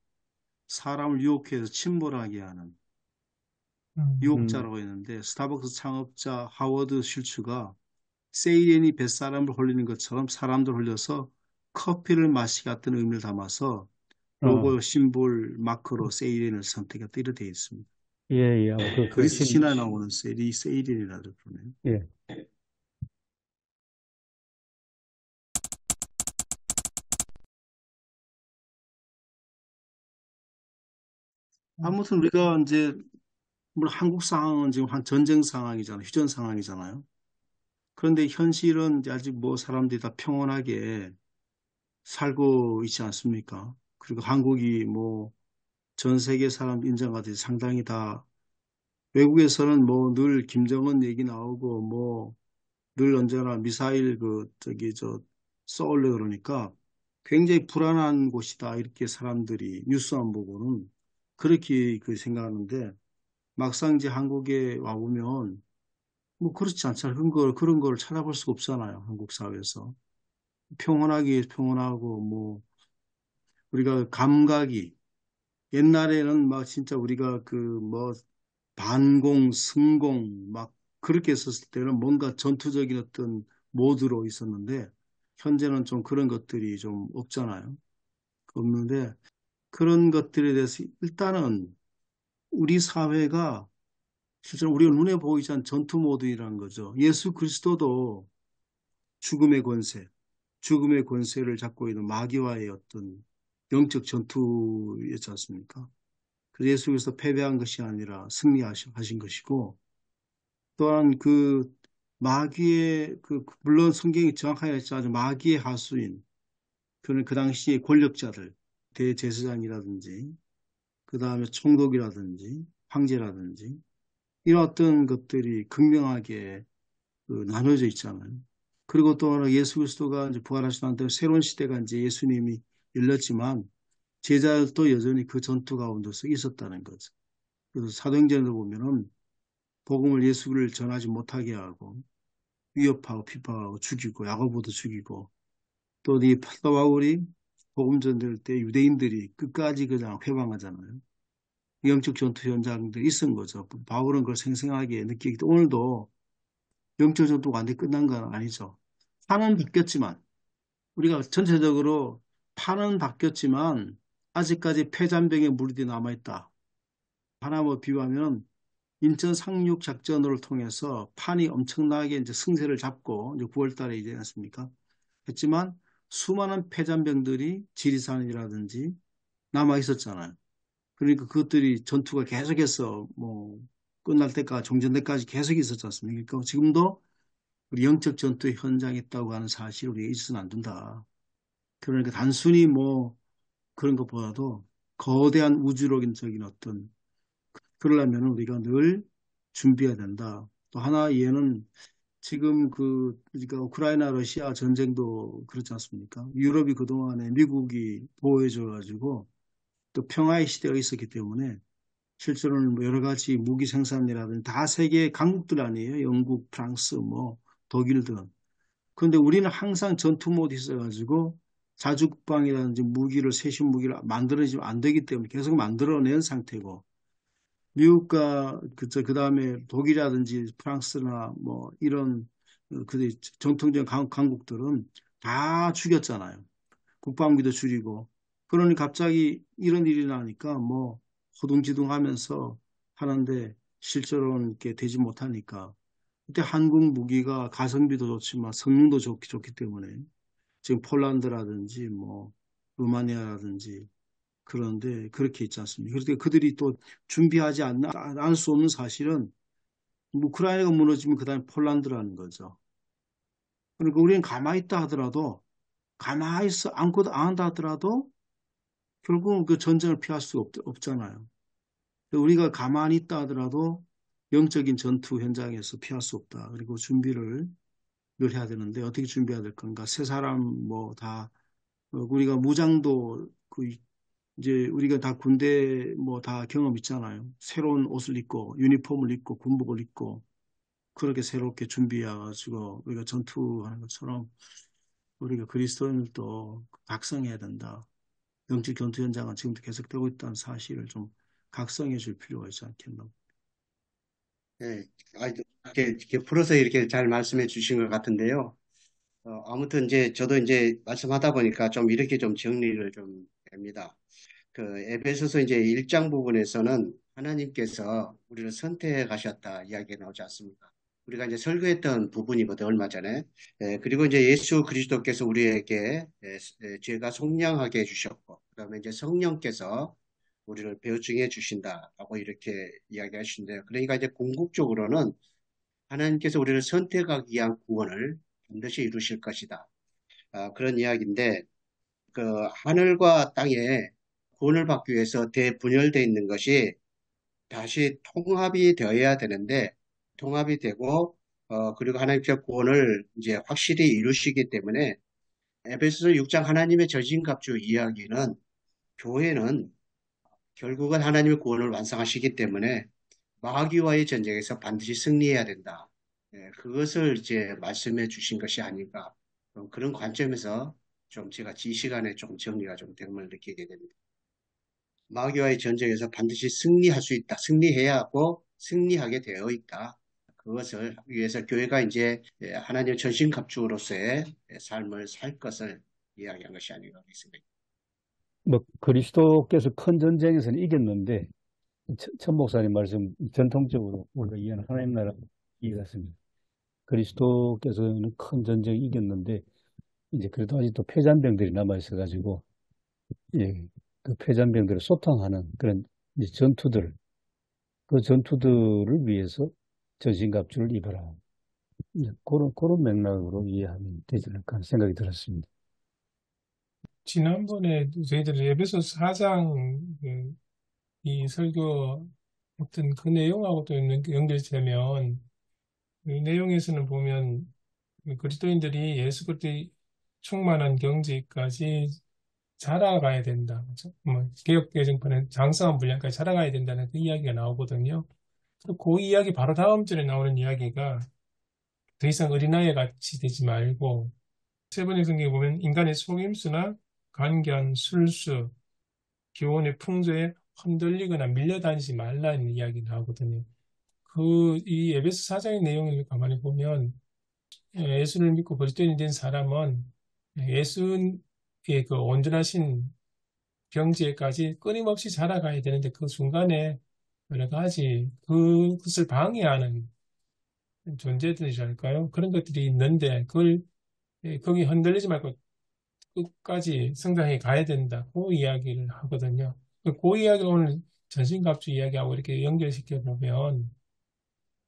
사람을 유혹해서 침몰하게 하는 음, 유혹자라고 했는데 스타벅스 창업자 하워드 슐츠가 세이렌이 뱃사람을 홀리는 것처럼 사람들 홀려서 커피를 마시게 같은 의미를 담아서 어, 로고 심볼 마크로 세이렌을 선택했다 이렇게 되어 있습니다. 예, 예. 아마 그리스 신화에 나오는 세이렌이라고 그러네요. 예. 아무튼 우리가 이제 물론 한국 상황은 지금 한 전쟁 상황이잖아요. 휴전 상황이잖아요. 그런데 현실은 이제 아직 뭐 사람들이 다 평온하게 살고 있지 않습니까? 그리고 한국이 뭐 전 세계 사람 인정하듯이 상당히 다 외국에서는 뭐 늘 김정은 얘기 나오고 뭐 늘 언제나 미사일 그 저기 저 쏘려 그러니까 굉장히 불안한 곳이다 이렇게 사람들이 뉴스만 보고는 그렇게 그 생각하는데 막상 이제 한국에 와보면 뭐 그렇지 않잖아요. 그런 걸 찾아볼 수가 없잖아요. 한국 사회에서. 평온하기 평온하고 뭐 우리가 감각이 옛날에는 막 진짜 우리가 그 뭐 반공, 승공 막 그렇게 했었을 때는 뭔가 전투적인 어떤 모드로 있었는데 현재는 좀 그런 것들이 좀 없잖아요. 없는데 그런 것들에 대해서 일단은 우리 사회가 실제로 우리가 눈에 보이지 않는 전투 모드라는 거죠. 예수 그리스도도 죽음의 권세, 죽음의 권세를 잡고 있는 마귀와의 어떤 영적 전투였지 않습니까? 그 예수 그리스도 패배한 것이 아니라 승리하신 것이고 또한 그 마귀의 물론 성경이 정확하게 했지만 마귀의 하수인 그는 그 당시의 권력자들 대제사장이라든지 그 다음에 총독이라든지 황제라든지 이런 어떤 것들이 극명하게 나눠져 있잖아요. 그리고 또 하나 예수 그리스도가 이제 부활하신 다음에 새로운 시대가 이제 예수님이 열렸지만 제자들도 여전히 그 전투 가운데서 있었다는 거죠. 그래서 사도행전을 보면은 복음을 예수를 전하지 못하게 하고 위협하고 핍박하고 죽이고 야고보도 죽이고 또 이 사도 바울이 복음 전될 때 유대인들이 끝까지 그냥 회방하잖아요. 영적 전투 현장들이 있은 거죠. 바울은 그걸 생생하게 느끼기 때문에 오늘도 영적 전투가 완전히 끝난 건 아니죠. 판은 바뀌었지만 우리가 전체적으로 판은 바뀌었지만 아직까지 패잔병의 무리들이 남아있다. 하나 뭐 비유하면 인천 상륙 작전을 통해서 판이 엄청나게 이제 승세를 잡고 이제 9월 달에 이제 않습니까? 했지만 수많은 패잔병들이 지리산이라든지 남아 있었잖아요. 그러니까 그것들이 전투가 계속해서 뭐 끝날 때까지 종전 때까지 계속 있었지 않습니까? 그러니까 지금도 우리 영적 전투의 현장에 있다고 하는 사실을 우리가 잊어서는 안 된다. 그러니까 단순히 뭐 그런 것보다도 거대한 우주적인 어떤 그러려면 우리가 늘 준비해야 된다. 또 하나 얘는 지금 그러니까 우크라이나 러시아 전쟁도 그렇지 않습니까? 유럽이 그동안에 미국이 보호해줘가지고 또 평화의 시대가 있었기 때문에 실제로는 뭐 여러 가지 무기 생산이라든지 다 세계 강국들 아니에요. 영국, 프랑스, 뭐 독일 등. 그런데 우리는 항상 전투 모드 있어가지고 자주국방이라든지 무기를 최신 무기를 만들어지면 안 되기 때문에 계속 만들어낸 상태고 미국과 그 다음에 독일이라든지 프랑스나 뭐 이런 그 전통적인 강국들은 다 죽였잖아요. 국방비도 줄이고 그러니 갑자기 이런 일이 나니까 뭐 허둥지둥하면서 하는데 실제로는 이렇게 되지 못하니까 그때 한국 무기가 가성비도 좋지만 성능도 좋기 때문에 지금 폴란드라든지 뭐 루마니아라든지 그런데 그렇게 있지 않습니까? 그러니까 그들이 또 준비하지 않을 수 없는 사실은 우크라이나가 무너지면 그다음에 폴란드라는 거죠. 그러니까 우리는 가만히 있다 하더라도 가만히 있어 아무것도 안 한다 하더라도 결국은 그 전쟁을 피할 수 없잖아요. 우리가 가만히 있다 하더라도 영적인 전투 현장에서 피할 수 없다. 그리고 준비를 늘 해야 되는데 어떻게 준비해야 될 건가? 세 사람 뭐 다 우리가 무장도 이제 우리가 다 군대 뭐 다 경험 있잖아요. 새로운 옷을 입고 유니폼을 입고 군복을 입고 그렇게 새롭게 준비해가지고 우리가 전투하는 것처럼 우리가 그리스도인들도 각성해야 된다. 영적 전투 현장은 지금도 계속되고 있다는 사실을 좀 각성해 줄 필요가 있지 않겠나. 예, 이렇게 풀어서 이렇게 잘 말씀해 주신 것 같은데요. 아무튼 이제 저도 이제 말씀하다 보니까 좀 이렇게 좀 정리를 좀 합니다. 그 에베소서 이제 1장 부분에서는 하나님께서 우리를 선택하셨다 이야기가 나오지 않습니까? 우리가 이제 설교했던 부분이거든 얼마 전에. 그리고 이제 예수 그리스도께서 우리에게 죄가 속량하게 해주셨고, 그다음에 이제 성령께서 우리를 배우증해 주신다라고 이렇게 이야기하시는데요. 그러니까 이제 궁극적으로는 하나님께서 우리를 선택하기 위한 구원을 반드시 이루실 것이다. 그런 이야기인데, 그 하늘과 땅에 구원을 받기 위해서 대분열되어 있는 것이 다시 통합이 되어야 되는데 통합이 되고 그리고 하나님께서 구원을 이제 확실히 이루시기 때문에 에베소서 6장 하나님의 저진갑주 이야기는 교회는 결국은 하나님의 구원을 완성하시기 때문에 마귀와의 전쟁에서 반드시 승리해야 된다. 그것을 이제 말씀해 주신 것이 아닌가. 그런 관점에서 좀 제가 이 시간에 좀 정리가 좀 됨을 느끼게 됩니다. 마귀와의 전쟁에서 반드시 승리할 수 있다. 승리해야 하고 승리하게 되어 있다. 그것을 위해서 교회가 이제 하나님의 전신갑주로서의 삶을 살 것을 이야기한 것이 아닌가 하겠습니다. 뭐 그리스도께서 큰 전쟁에서는 이겼는데 천 목사님 말씀 전통적으로 우리가 이해하는 하나님 나라 이해했습니다. 그리스도께서는 큰 전쟁 이겼는데 이제 그래도 아직도 패잔병들이 남아 있어가지고 예, 그 패잔병들을 소탕하는 그런 이제 전투들 그 전투들을 위해서 전신갑주를 입어라. 예, 그런 맥락으로 이해하면 되지 않을까 하는 생각이 들었습니다. 지난번에 저희들이 에베소서 4장 이 설교 어떤 그 내용하고 또 연결되면 이 내용에서는 보면 그리스도인들이 예수 그리스도의 충만한 경지까지 자라가야 된다. 그렇죠? 뭐 개혁개정판은 장성한 분량까지 자라가야 된다는 그 이야기가 나오거든요. 그 이야기 바로 다음 절에 나오는 이야기가 더 이상 어린아이 같이 되지 말고 세 번째 성경에 보면 인간의 속임수나 간견, 술수, 기혼의 풍조에 흔들리거나 밀려다니지 말라는 이야기 나오거든요. 이 에베소 사장의 내용을 가만히 보면 예수를 믿고 그리스도인이 된 사람은 예수의 그 온전하신 경지에까지 끊임없이 자라가야 되는데 그 순간에 여러 가지 그것을 방해하는 존재들이랄까요? 그런 것들이 있는데 그걸 거기 흔들리지 말고 끝까지 성장해 가야 된다. 그 이야기를 하거든요. 그 이야기를 오늘 전신갑주 이야기하고 이렇게 연결시켜 보면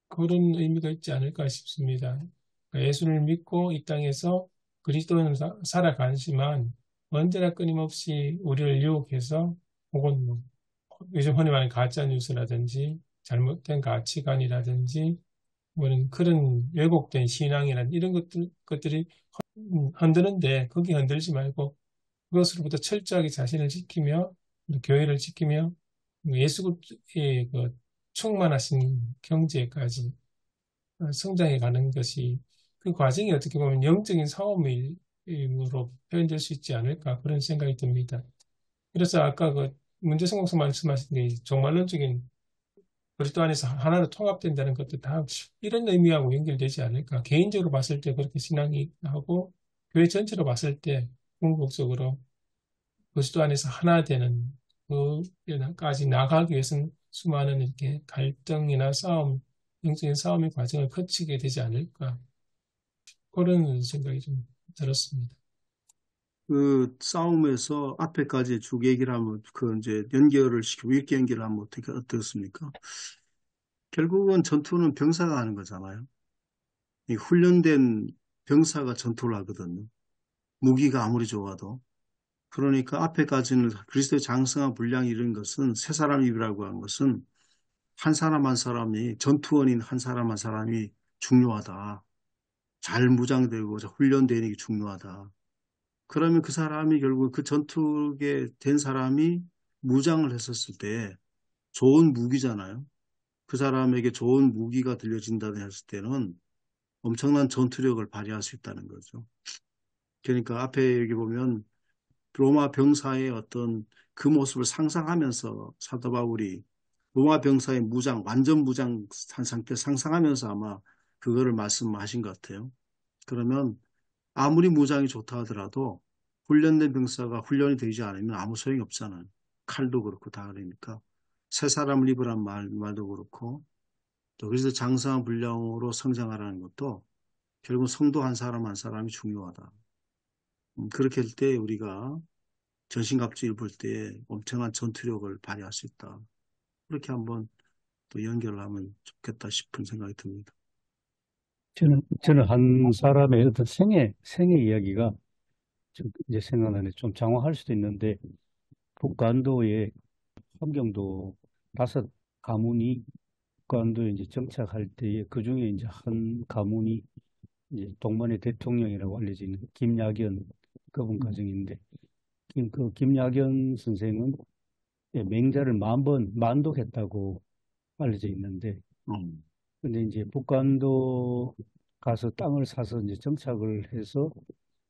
그런 의미가 있지 않을까 싶습니다. 그러니까 예수를 믿고 이 땅에서 그리스도인으로 살아가지만 언제나 끊임없이 우리를 유혹해서 혹은 뭐 요즘 흔히 말하는 가짜 뉴스라든지 잘못된 가치관이라든지 뭐는 그런 왜곡된 신앙이라든지 이런 것들이 흔드는데 거기 흔들지 말고 그것으로부터 철저하게 자신을 지키며 교회를 지키며 예수의 그 충만하신 경지에까지 성장해 가는 것이 그 과정이 어떻게 보면 영적인 싸움으로 표현될 수 있지 않을까 그런 생각이 듭니다. 그래서 아까 그 문제성 목사 말씀하신 게 종말론적인 그리스도 안에서 하나로 통합된다는 것도 다 이런 의미하고 연결되지 않을까. 개인적으로 봤을 때 그렇게 신앙이 하고 교회 전체로 봤을 때 궁극적으로 그리스도 안에서 하나 되는 그까지 나가기 위해서는 수많은 이렇게 갈등이나 싸움, 영적인 싸움의 과정을 거치게 되지 않을까. 그런 생각이 좀 들었습니다. 그 싸움에서 앞에까지 쭉 얘기를 하면 그 이제 연결을 시키고 이렇게 연결을 하면 어떻습니까? 결국은 전투는 병사가 하는 거잖아요. 이 훈련된 병사가 전투를 하거든요. 무기가 아무리 좋아도. 그러니까 앞에까지는 그리스도의 장성한 분량이 이런 것은 세 사람 입이라고 한 것은 한 사람 한 사람이 전투원인 한 사람 한 사람이 중요하다. 잘 무장되고 잘 훈련되는 게 중요하다. 그러면 그 사람이 결국 그 전투에 된 사람이 무장을 했었을 때 좋은 무기잖아요. 그 사람에게 좋은 무기가 들려진다 했을 때는 엄청난 전투력을 발휘할 수 있다는 거죠. 그러니까 앞에 여기 보면 로마 병사의 어떤 그 모습을 상상하면서 사도 바울이 로마 병사의 무장, 완전 무장한 상태 상상하면서 아마 그거를 말씀하신 것 같아요. 그러면 아무리 무장이 좋다 하더라도 훈련된 병사가 훈련이 되지 않으면 아무 소용이 없잖아요. 칼도 그렇고 다 그러니까. 새 사람을 입으란 말도 그렇고 또 그래서 장성한 분량으로 성장하라는 것도 결국 성도 한 사람 한 사람이 중요하다. 그렇게 할 때 우리가 전신갑주를 볼 때 엄청난 전투력을 발휘할 수 있다. 그렇게 한번 또 연결을 하면 좋겠다 싶은 생각이 듭니다. 저는 한 사람의 어떤 생애 이야기가 좀 이제 생각나네. 좀 장황할 수도 있는데, 북간도의 함경도 5가문이 북간도에 이제 정착할 때에 그 중에 이제 한 가문이 이제 동만의 대통령이라고 알려져 있는 김야견 그분 가정인데, 그 김야견 선생은 맹자를 10,000번 만독했다고 알려져 있는데, 음, 근데 이제 북간도 가서 땅을 사서 이제 정착을 해서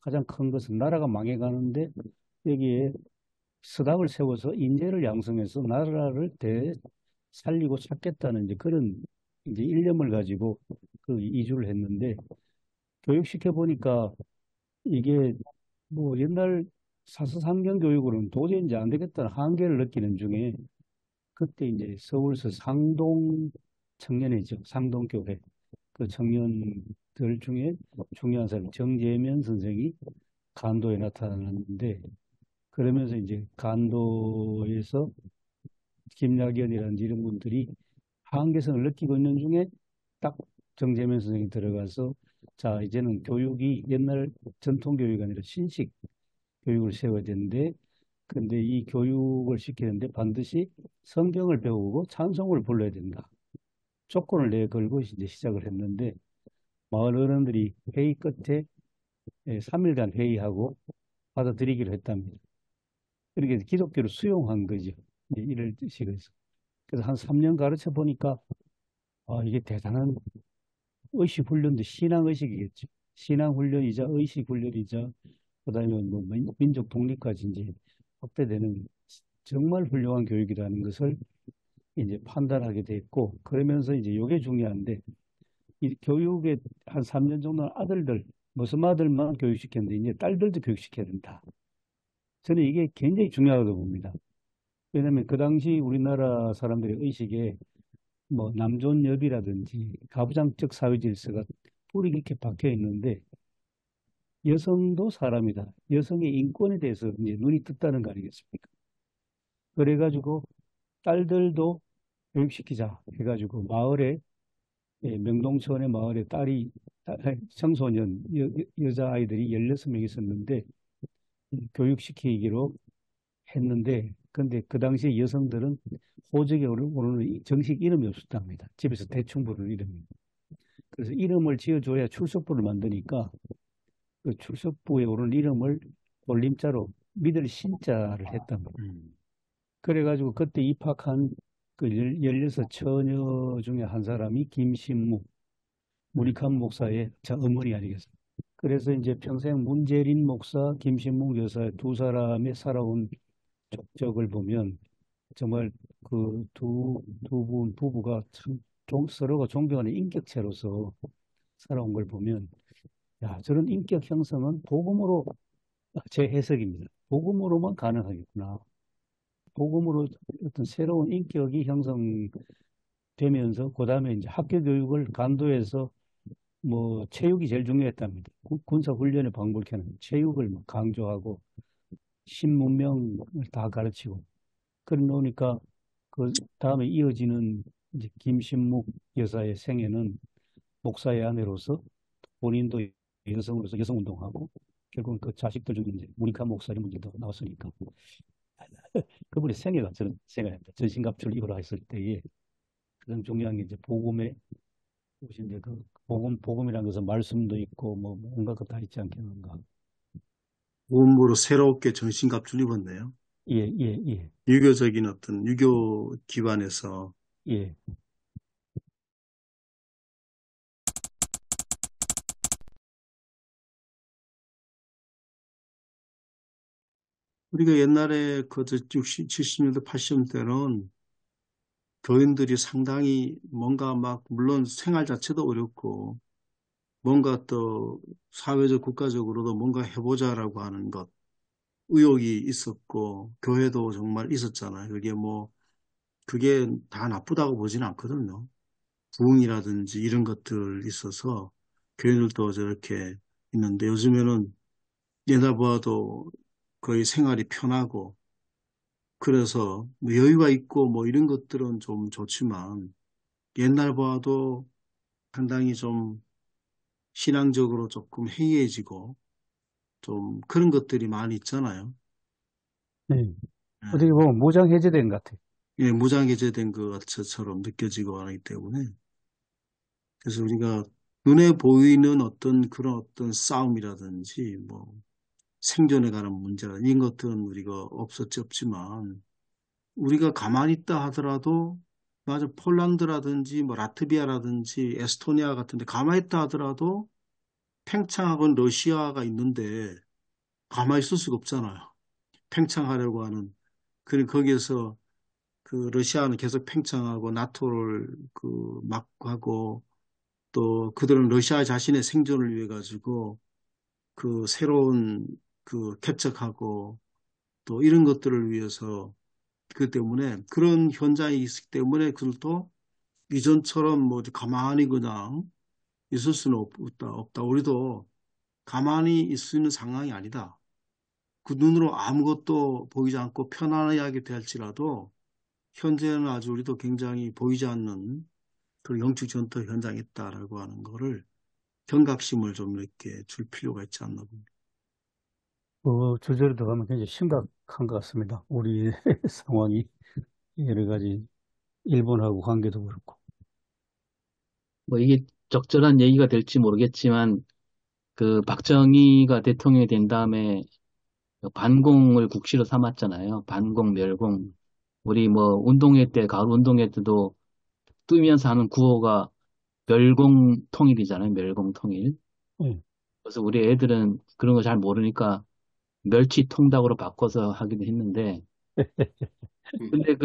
가장 큰 것은 나라가 망해가는데 여기에 서당을 세워서 인재를 양성해서 나라를 살리고 찾겠다는 이제 그런 이제 일념을 가지고 그 이주를 했는데 교육시켜 보니까 이게 뭐 옛날 사서상경 교육으로는 도저히 이제 안 되겠다는 한계를 느끼는 중에 그때 이제 서울서 상동 청년회죠. 상동교회. 그 청년들 중에 중요한 사람 정재면 선생이 간도에 나타났는데 그러면서 이제 간도에서 김락연이라는 이런 분들이 한계성을 느끼고 있는 중에 딱 정재면 선생이 들어가서 자 이제는 교육이 옛날 전통 교육이 아니라 신식 교육을 세워야 되는데 근데 이 교육을 시키는데 반드시 성경을 배우고 찬송을 불러야 된다. 조건을 내걸고 이제 시작을 했는데 마을 어른들이 회의 끝에 3일간 회의하고 받아들이기로 했답니다. 그렇게 기독교를 수용한 거죠. 이제 이럴 식으로 해서. 그래서 한 3년 가르쳐 보니까 이게 대단한 의식 훈련도 신앙 의식이겠죠. 신앙 훈련이자 의식 훈련이자 그다음에 뭐 민족 독립까지 이제 확대되는 정말 훌륭한 교육이라는 것을 이제 판단하게 됐고, 그러면서 이제 이게 중요한데, 이 교육에 한 3년 정도는 아들들, 무슨 아들만 교육시켰는데 이제 딸들도 교육시켜야 된다. 저는 이게 굉장히 중요하다고 봅니다. 왜냐하면 그 당시 우리나라 사람들의 의식에 뭐 남존여비라든지 가부장적 사회 질서가 뿌리 깊게 박혀 있는데, 여성도 사람이다. 여성의 인권에 대해서 이제 눈이 떴다는 거 아니겠습니까? 그래가지고 딸들도 교육시키자 해가지고 마을에, 명동천의 마을에 청소년 여자아이들이 16명 있었는데 교육시키기로 했는데, 근데 그 당시에 여성들은 호적에 오르는 정식 이름이 없었답니다. 집에서 대충 부르는 이름이. 그래서 이름을 지어줘야 출석부를 만드니까 그 출석부에 오르는 이름을 돌림자로 믿을 신자를 했답니다. 그래가지고 그때 입학한 그 16 처녀 중에 한 사람이 김신무, 무리칸 목사의 어머니 아니겠습니까? 그래서 이제 평생 문재린 목사, 김신무 여사 두 사람의 살아온 족적을 보면 정말 그 두 분 부부가 참 서로가 존경하는 인격체로서 살아온 걸 보면, 야, 저런 인격 형성은 복음으로, 제 해석입니다. 복음으로만 가능하겠구나. 복음으로 어떤 새로운 인격이 형성되면서 그다음에 이제 학교 교육을 간도해서 뭐 체육이 제일 중요했답니다. 군사 훈련에 방불케는 체육을 뭐 강조하고 신문명을 다 가르치고, 그러 놓으니까 그 다음에 이어지는 이제 김신묵 여사의 생애는 목사의 아내로서 본인도 여성으로서 여성 운동하고, 결국은 그 자식들 중에 이제 모니카 목사님 문제도 나왔으니까 그분의 생애가 저는 생각합니다. 전신갑주를 입으라 했을 때에 가장 중요한 게 이제 복음의, 이제 그 복음이라는 것은 말씀도 있고 뭐 온갖 것 다 있지 않겠는가. 몸으로 새롭게 전신갑주를 입었네요. 예, 예, 예, 유교적인 어떤 유교 기반에서. 예. 우리가 옛날에 그 60, 70년대, 80년대는 교인들이 상당히 뭔가 막, 물론 생활 자체도 어렵고, 뭔가 또 사회적, 국가적으로도 뭔가 해보자라고 하는 것, 의욕이 있었고, 교회도 정말 있었잖아요. 그게 다 나쁘다고 보지는 않거든요. 부흥이라든지 이런 것들 있어서 교인들도 저렇게 있는데, 요즘에는 옛날 보아도 거의 생활이 편하고, 그래서 뭐 여유가 있고 뭐 이런 것들은 좀 좋지만, 옛날 봐도 상당히 좀 신앙적으로 조금 해이해지고 좀 그런 것들이 많이 있잖아요. 네. 예, 어떻게 보면 무장 해제된 것 같아요. 예, 무장해제된 것처럼 느껴지고 하기 때문에, 그래서 우리가 눈에 보이는 그런 어떤 싸움이라든지 뭐 생존에 관한 문제라 이런 것들은 우리가 없지만, 우리가 가만히 있다 하더라도, 맞아, 폴란드라든지 뭐 라트비아라든지 에스토니아 같은데 가만히 있다 하더라도 팽창하건 러시아가 있는데 가만히 있을 수가 없잖아요. 팽창하려고 하는. 거기에서 그 러시아는 계속 팽창하고 나토를 막 하고, 또 그들은 러시아 자신의 생존을 위해 가지고 새로운 개척하고 또 이런 것들을 위해서, 그 때문에 그런 현장이 있기 때문에 그들도 이전처럼 뭐 가만히 그냥 있을 수는 없다. 우리도 가만히 있을 수 있는 상황이 아니다. 그 눈으로 아무것도 보이지 않고 편안하게 될지라도 현재는 아주 우리도 굉장히 보이지 않는 그 영적 전투 현장에 있다라고 하는 거를 경각심을 좀 이렇게 줄 필요가 있지 않나 봅니다. 그 주제로 들어가면 굉장히 심각한 것 같습니다. 우리 상황이 여러 가지 일본하고 관계도 그렇고. 뭐 이게 적절한 얘기가 될지 모르겠지만 그 박정희가 대통령이 된 다음에 반공을 국시로 삼았잖아요. 반공, 멸공. 우리 뭐 운동회 때, 가을 운동회 때도 뜨면서 하는 구호가 멸공통일이잖아요. 멸공통일. 예. 그래서 우리 애들은 그런 거 잘 모르니까 멸치통닭으로 바꿔서 하기도 했는데, 근데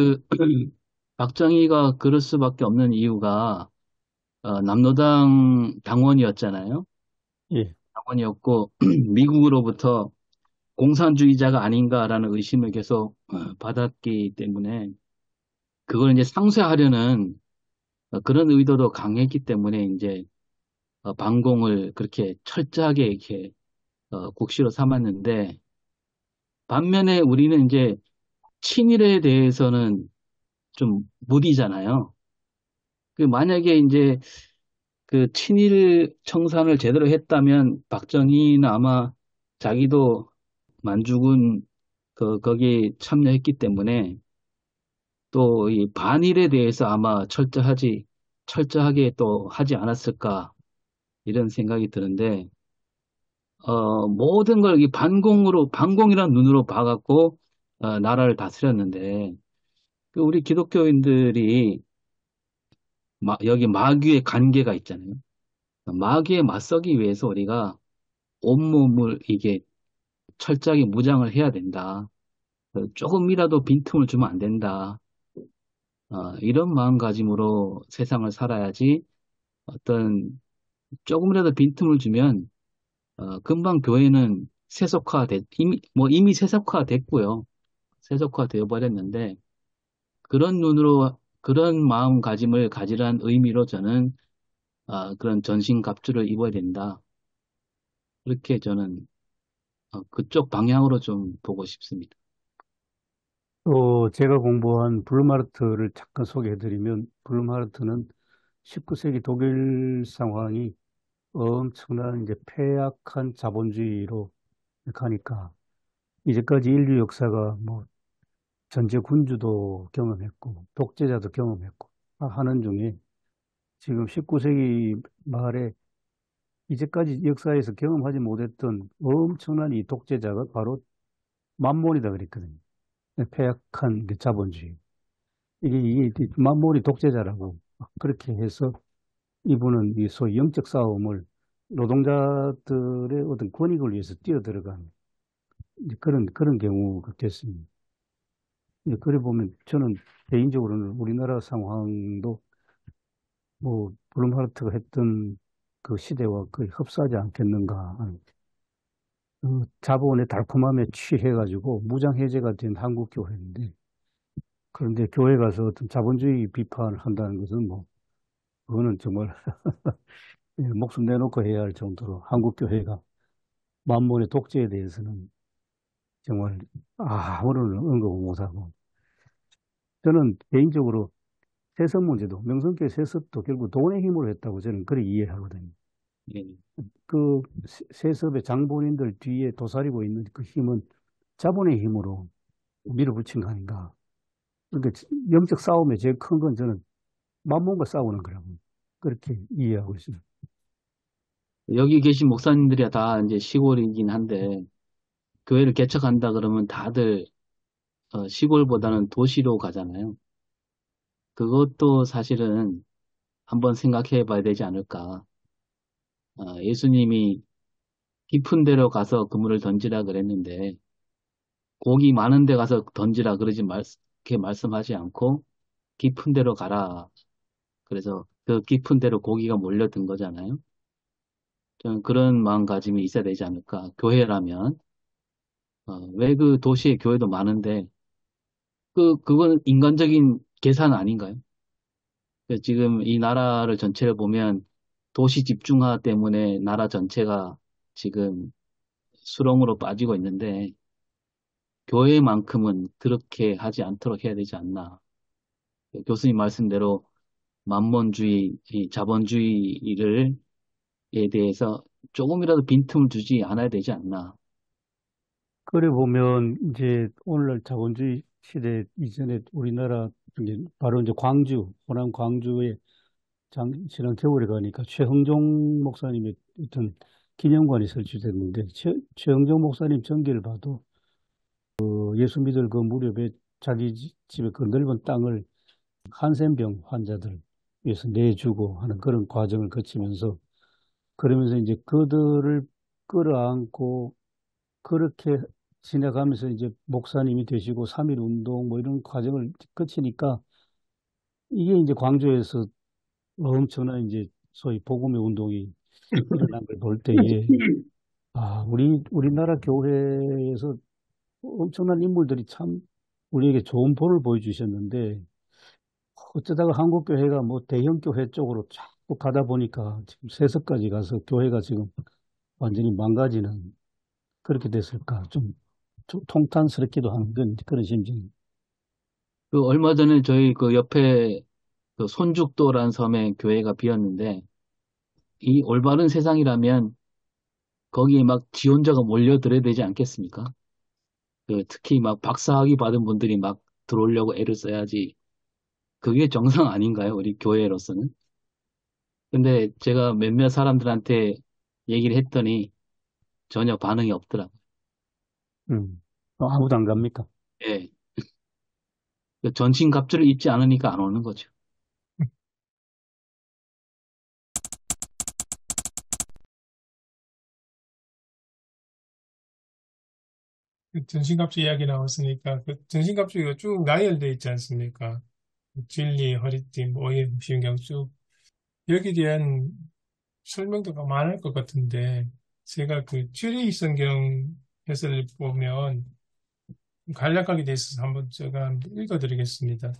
박정희가 그럴 수밖에 없는 이유가, 남로당 당원이었잖아요. 예. 당원이었고, 미국으로부터 공산주의자가 아닌가라는 의심을 계속 받았기 때문에, 그걸 이제 상쇄하려는 그런 의도도 강했기 때문에, 이제, 반공을 그렇게 철저하게 이렇게, 국시로 삼았는데, 반면에 우리는 이제 친일에 대해서는 좀 무디잖아요. 만약에 이제 그 친일 청산을 제대로 했다면 박정희는 아마 자기도 만주군 거기 참여했기 때문에 또 이 반일에 대해서 아마 철저하게 또 하지 않았을까 이런 생각이 드는데 모든 걸 이 반공이란 눈으로 봐갖고 나라를 다스렸는데 우리 기독교인들이 여기 마귀의 관계가 있잖아요. 마귀에 맞서기 위해서 우리가 온몸을 이게 철저하게 무장을 해야 된다. 조금이라도 빈틈을 주면 안 된다. 이런 마음가짐으로 세상을 살아야지 어떤 조금이라도 빈틈을 주면 금방 교회는 이미 세속화됐고요. 세속화되어 버렸는데 그런 마음가짐을 가지라는 의미로 저는 그런 전신갑주를 입어야 된다. 그렇게 저는 그쪽 방향으로 좀 보고 싶습니다. 또 제가 공부한 블룸하르트를 잠깐 소개해드리면 블룸하르트는 19세기 독일 상황이 엄청난 이제 패약한 자본주의로 가니까 이제까지 인류 역사가 뭐 전제 군주도 경험했고 독재자도 경험했고 하는 중에 지금 19세기 말에 이제까지 역사에서 경험하지 못했던 엄청난 이 독재자가 바로 만몬이다 그랬거든요. 패약한 그 자본주의. 이게 만몰이 독재자라고 그렇게 해서 이분은 이 소위 영적 싸움을 노동자들의 어떤 권익을 위해서 뛰어들어간 이제 그런 경우가 됐습니다. 그래 보면 저는 개인적으로는 우리나라 상황도 뭐 블룸하르트가 했던 그 시대와 거의 흡사하지 않겠는가 하는 자본의 달콤함에 취해가지고 무장해제가 된 한국 교회인데 그런데 교회 가서 어떤 자본주의 비판을 한다는 것은 뭐 그거는 정말 목숨 내놓고 해야 할 정도로 한국 교회가 만문의 독재에 대해서는 정말 아무런 언급을 못하고 저는 개인적으로 세습 문제도 명성교회 세습도 결국 돈의 힘으로 했다고 저는 그렇게 이해하거든요. 예, 그 세습의 장본인들 뒤에 도사리고 있는 그 힘은 자본의 힘으로 밀어붙인 거 아닌가. 그러니까 영적 싸움의 제일 큰 건 저는 만문과 싸우는 거라고 그렇게 이해하고 있습니다. 여기 계신 목사님들이 다 이제 시골이긴 한데 교회를 개척한다 그러면 다들 시골보다는 도시로 가잖아요. 그것도 사실은 한번 생각해 봐야 되지 않을까. 예수님이 깊은 데로 가서 그물을 던지라 그랬는데 고기 많은 데 가서 던지라 그렇게 말씀하지 않고 깊은 데로 가라. 그래서 그 깊은 데로 고기가 몰려든 거잖아요. 저는 그런 마음가짐이 있어야 되지 않을까. 교회라면 왜 그 도시에 교회도 많은데 그건 인간적인 계산 아닌가요? 지금 이 나라를 전체를 보면 도시 집중화 때문에 나라 전체가 지금 수렁으로 빠지고 있는데 교회만큼은 그렇게 하지 않도록 해야 되지 않나. 교수님 말씀대로 만몬주의, 이 자본주의를 에 대해서 조금이라도 빈틈을 주지 않아야 되지 않나. 그래 보면 이제 오늘날 자본주의 시대 이전에 우리나라 중에 바로 이제 호남 광주에 지난 겨울에 가니까 최흥종 목사님의 어떤 기념관이 설치됐는데 최흥종 목사님 전기를 봐도 그 예수 믿을 그 무렵에 자기 집에 그 넓은 땅을 한센병 환자들 위해서 내주고 하는 그런 과정을 거치면서 그러면서 이제 그들을 끌어안고 그렇게 지나가면서 이제 목사님이 되시고 3.1 운동 뭐 이런 과정을 거치니까 이게 이제 광주에서 엄청난 이제 소위 복음의 운동이 일어난 걸 볼 때에 우리나라 교회에서 엄청난 인물들이 참 우리에게 좋은 본을 보여주셨는데 어쩌다가 한국교회가 뭐 대형교회 쪽으로 자꾸 가다 보니까 지금 세석까지 가서 교회가 지금 완전히 망가지는 그렇게 됐을까 좀 통탄스럽기도 한 그런 심정이. 그 얼마 전에 저희 그 옆에 그 손죽도라는 섬에 교회가 비었는데 이 올바른 세상이라면 거기에 막 지원자가 몰려들어야 되지 않겠습니까? 그 특히 막 박사학위 받은 분들이 막 들어오려고 애를 써야지. 그게 정상 아닌가요? 우리 교회로서는? 근데 제가 몇몇 사람들한테 얘기를 했더니 전혀 반응이 없더라고요. 아무도 안 갑니까? 예. 그 전신갑주를 입지 않으니까 안 오는 거죠. 그 전신갑주 이야기 나왔으니까 그 전신갑주가 쭉 나열되어 있지 않습니까? 진리, 허리띠, 뭐 오해, 무신경 쭉 여기에 대한 설명도가 많을 것 같은데 제가 그 최레이 성경 해설을 보면 간략하게 돼 있어서 한번 제가 한번 읽어드리겠습니다.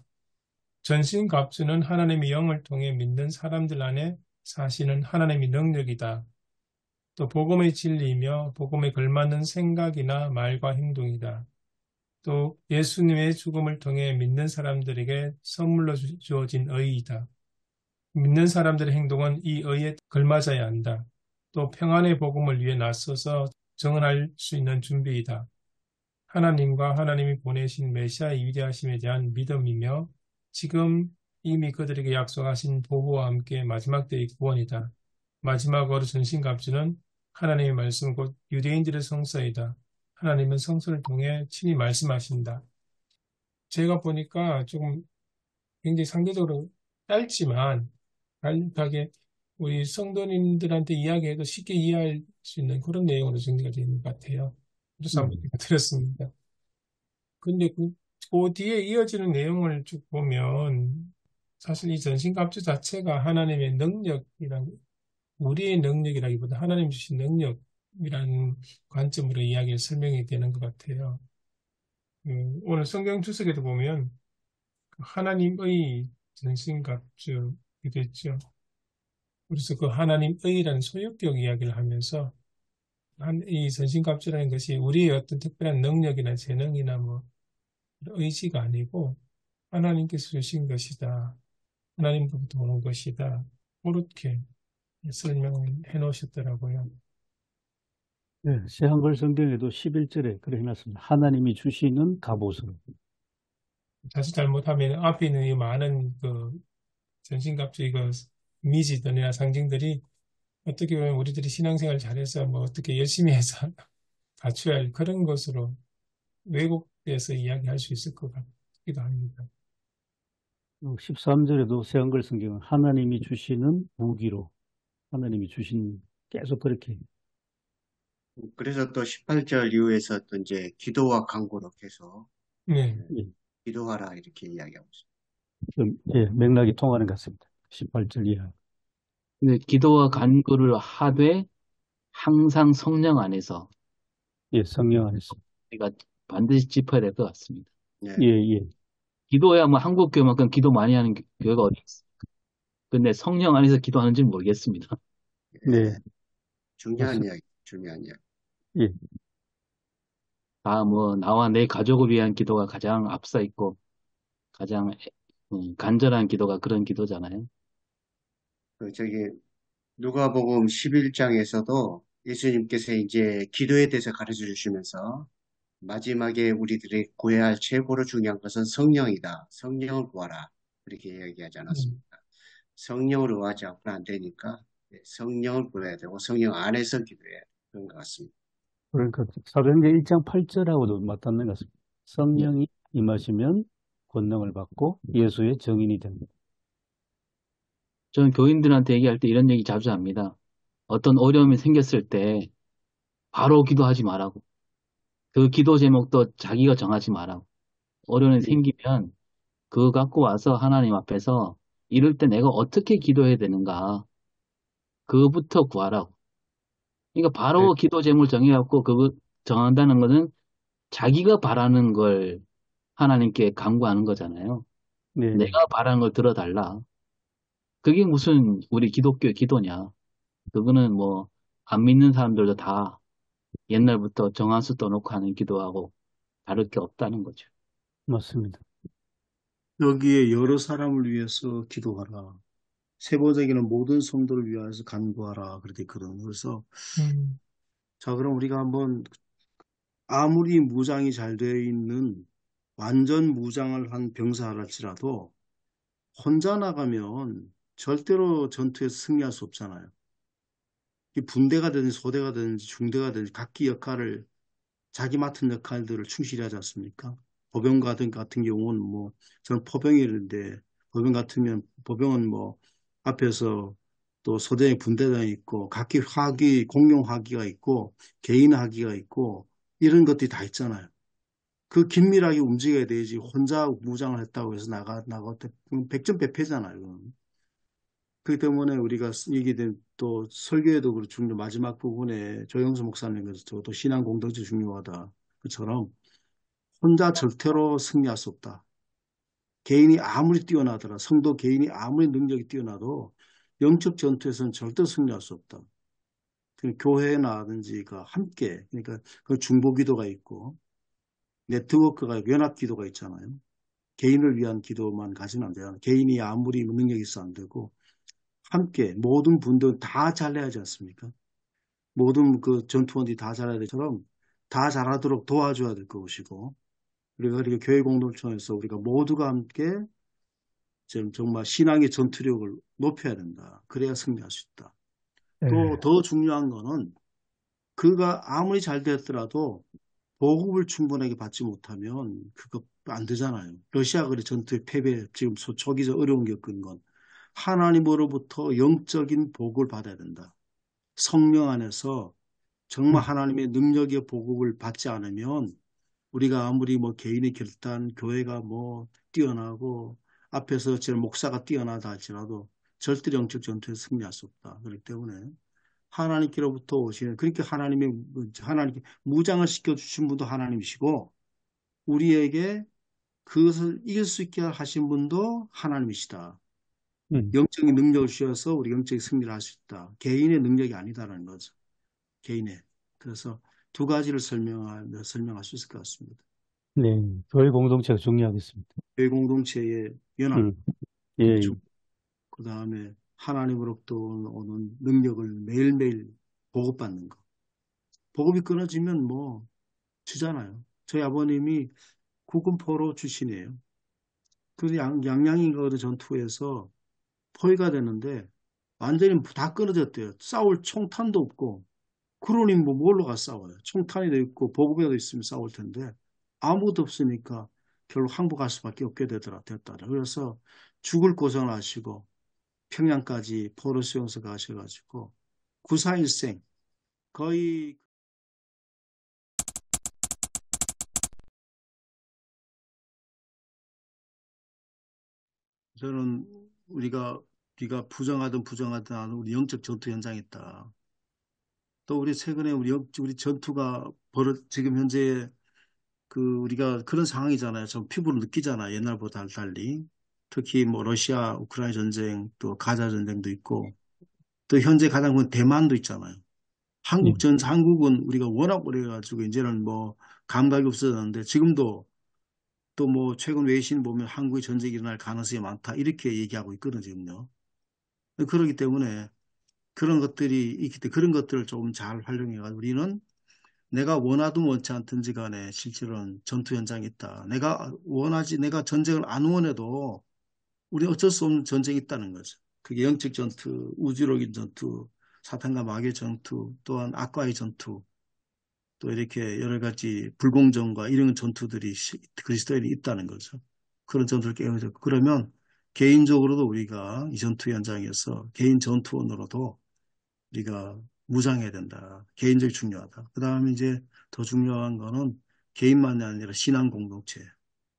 전신갑주는 하나님의 영을 통해 믿는 사람들 안에 사시는 하나님의 능력이다. 또 복음의 진리이며 복음에 걸맞는 생각이나 말과 행동이다. 또 예수님의 죽음을 통해 믿는 사람들에게 선물로 주어진 의이다. 믿는 사람들의 행동은 이 의에 걸맞아야 한다. 또 평안의 복음을 위해 나서서 정언할 수 있는 준비이다. 하나님과 하나님이 보내신 메시아의 위대하심에 대한 믿음이며 지금 이미 그들에게 약속하신 보호와 함께 마지막 때의 구원이다. 마지막으로 전신갑주는 하나님의 말씀 곧 유대인들의 성서이다. 하나님은 성서를 통해 친히 말씀하신다. 제가 보니까 조금 굉장히 상대적으로 짧지만 간략하게 우리 성도님들한테 이야기해도 쉽게 이해할 수 있는 그런 내용으로 정리가 되는 것 같아요. 그래서 한번 드렸습니다. 근데 그 뒤에 이어지는 내용을 쭉 보면 사실 이 전신갑주 자체가 하나님의 능력이란 우리의 능력이라기보다 하나님 주신 능력이라는 관점으로 이야기를 설명이 되는 것 같아요. 오늘 성경 주석에도 보면 하나님의 전신갑주이기도 했죠. 그래서 그 하나님의라는 소유격 이야기를 하면서 이 전신갑주라는 것이 우리의 어떤 특별한 능력이나 재능이나 뭐 의지가 아니고 하나님께서 주신 것이다. 하나님부터 오는 것이다. 그렇게 설명을 해 놓으셨더라고요. 네, 새 한글 성경에도 11절에 그렇게 해놨습니다. 하나님이 주시는 갑옷으로. 사실 잘못하면 앞에 있는 이 많은 그 전신갑주 이거 이미지들이나 상징들이 어떻게 보면 우리들이 신앙생활 잘해서 뭐 어떻게 열심히 해서 갖춰야 할 그런 것으로 왜곡돼서 이야기할 수 있을 것 같기도 합니다. 13절에도 새 한글 성경은 하나님이 주시는 무기로 하나님이 주신 계속 그렇게. 그래서 또 18절 이후에서 또 이제 기도와 간구로 계속 네. 예, 기도하라 이렇게 이야기하고 있습니다. 예, 맥락이 통하는 것 같습니다. 18절 이하. 근데 기도와 간구를 하되 항상 성령 안에서 예, 성령 안에서. 우리가 반드시 짚어야 될 것 같습니다. 네. 예, 예. 기도야 뭐 한국 교회만큼 기도 많이 하는 교회가 어디 있습니까? 근데 성령 안에서 기도하는지는 모르겠습니다. 네, 중요한 맞습니다. 이야기, 중요한 이야기. 예, 다 뭐 나와 내 가족을 위한 기도가 가장 앞서 있고 가장 간절한 기도가 그런 기도잖아요. 저기 누가복음 11장에서도 예수님께서 이제 기도에 대해서 가르쳐 주시면서 마지막에 우리들이 구해야 할 최고로 중요한 것은 성령이다. 성령을 구하라. 그렇게 이야기하지 않았습니까? 성령을 구하지 않고는 안 되니까 성령을 구해야 되고 성령 안에서 기도해야 돼. 그런 것 같습니다. 그러니까 사도행전 1장 8절하고도 맞닿는 것 같습니다. 성령이 임하시면 권능을 받고 예수의 증인이 됩니다. 저는 교인들한테 얘기할 때 이런 얘기 자주 합니다. 어떤 어려움이 생겼을 때 바로 기도하지 말라고. 그 기도 제목도 자기가 정하지 말라고. 어려움이 예, 생기면 그거 갖고 와서 하나님 앞에서 이럴 때 내가 어떻게 기도해야 되는가. 그거부터 구하라고. 그러니까 네, 바로 기도 제목을 정해갖고 그거 정한다는 것은 자기가 바라는 걸 하나님께 간구하는 거잖아요. 네, 내가 바라는 걸 들어달라. 그게 무슨 우리 기독교 기도냐. 그거는 뭐 안 믿는 사람들도 다 옛날부터 정한수 떠놓고 하는 기도하고 다를 게 없다는 거죠. 맞습니다. 여기에 여러 사람을 위해서 기도하라. 세번역에는 모든 성도를 위하여서 간구하라. 그렇게 있거든. 그래서 음, 자, 그럼 우리가 한번 아무리 무장이 잘 되어 있는 완전 무장을 한 병사랄지라도 혼자 나가면 절대로 전투에서 승리할 수 없잖아요. 이 분대가 되든지 소대가 되든지 중대가 되든지 각기 역할을 자기 맡은 역할들을 충실히 하지 않습니까? 보병 같은 경우는 뭐 저는 포병이는데 보병 같으면 보병은 뭐 앞에서 또 소대에 분대장이 있고 각기 화기 공용 화기가 있고 개인 화기가 있고 이런 것들이 다 있잖아요. 그 긴밀하게 움직여야 되지 혼자 무장을 했다고 해서 나가 백전백패잖아요. 그건. 그렇기 때문에 우리가 얘기된 또 설교에도 그렇죠. 마지막 부분에 조영수 목사님께서 저도 신앙 공동체 중요하다. 그처럼 혼자 절대로 승리할 수 없다. 개인이 아무리 뛰어나더라, 성도 개인이 아무리 능력이 뛰어나도 영적 전투에서는 절대 승리할 수 없다. 그 교회나든지가 함께, 그러니까 그 중보기도가 있고, 네트워크가 있고, 연합기도가 있잖아요. 개인을 위한 기도만 가지는 안 돼요. 개인이 아무리 능력이 있어 안 되고, 함께 모든 분들 다 잘해야지 않습니까? 모든 그 전투원들이 다 잘해야 되처럼 다 잘하도록 도와줘야 될 것이고, 우리가 이렇게 교회 공동체에서 우리가 모두가 함께 지금 정말 신앙의 전투력을 높여야 된다. 그래야 승리할 수 있다. 또 예, 더 중요한 거는 그가 아무리 잘 되었더라도 보급을 충분하게 받지 못하면 그거 안 되잖아요. 러시아가 그래 전투의 패배 지금 초기적 어려운 겪은 건 하나님으로부터 영적인 복을 받아야 된다. 성령 안에서 정말 음, 하나님의 능력의 보급을 받지 않으면 우리가 아무리 뭐 개인의 결단, 교회가 뭐 뛰어나고 앞에서 제 목사가 뛰어나다 할지라도 절대 영적 전투에서 승리할 수 없다. 그렇기 때문에 하나님께로부터 오시는 그러니까 하나님 무장을 시켜 주신 분도 하나님이시고 우리에게 그것을 이길 수 있게 하신 분도 하나님이시다. 음, 영적인 능력을 주셔서 우리 영적인 승리를 할 수 있다. 개인의 능력이 아니다라는 거죠. 개인의. 그래서 두 가지를 설명할 수 있을 것 같습니다. 네, 교회 공동체가 중요하겠습니다. 교회 공동체의 연합, 음, 예, 그게 예, 중, 그 다음에 하나님으로부터 오는 능력을 매일매일 보급받는 거. 보급이 끊어지면 뭐, 지잖아요. 저희 아버님이 구금포로 출신이에요. 그 양양인가 전투에서 포위가 되는데 완전히 다 끊어졌대요. 싸울 총탄도 없고. 그러니 뭐 뭘로 가 싸워요? 총탄이 있고 보급에도 있으면 싸울 텐데 아무것도 없으니까 결국 항복할 수밖에 없게 됐더라. 그래서 죽을 고생을 하시고 평양까지 포로 수용소 가셔가지고 구사일생 거의 저는 우리가 부정하든 않은 우리 영적 전투 현장에 있다. 또 우리 최근에 우리 전투가 지금 현재 그 우리가 그런 상황이잖아요. 좀 피부로 느끼잖아. 옛날보다 달리. 특히 뭐 러시아 우크라이나 전쟁 또 가자 전쟁도 있고 또 현재 가장 큰 대만도 있잖아요. 예, 한국은 우리가 워낙 오래가지고 이제는 뭐 감각이 없어졌는데 지금도 또 뭐 최근 외신 보면 한국의 전쟁이 일어날 가능성이 많다 이렇게 얘기하고 있거든요. 지금요. 그렇기 때문에 그런 것들이 있기 때문에 그런 것들을 조금 잘 활용해가지고 우리는 내가 원하든 원치 않든지 간에 실제로는 전투 현장에 있다. 내가 전쟁을 안 원해도 우리 어쩔 수 없는 전쟁이 있다는 거죠. 그게 영적 전투, 우주적인 전투, 사탄과 마귀의 전투, 또한 악과의 전투, 또 이렇게 여러 가지 불공정과 이런 전투들이 그리스도인이 있다는 거죠. 그런 전투를 깨어져. 그러면 개인적으로도 우리가 이 전투 현장에서 개인 전투원으로도 우리가 무장해야 된다. 개인적이 중요하다. 그 다음에 이제 더 중요한 거는 개인만이 아니라 신앙 공동체,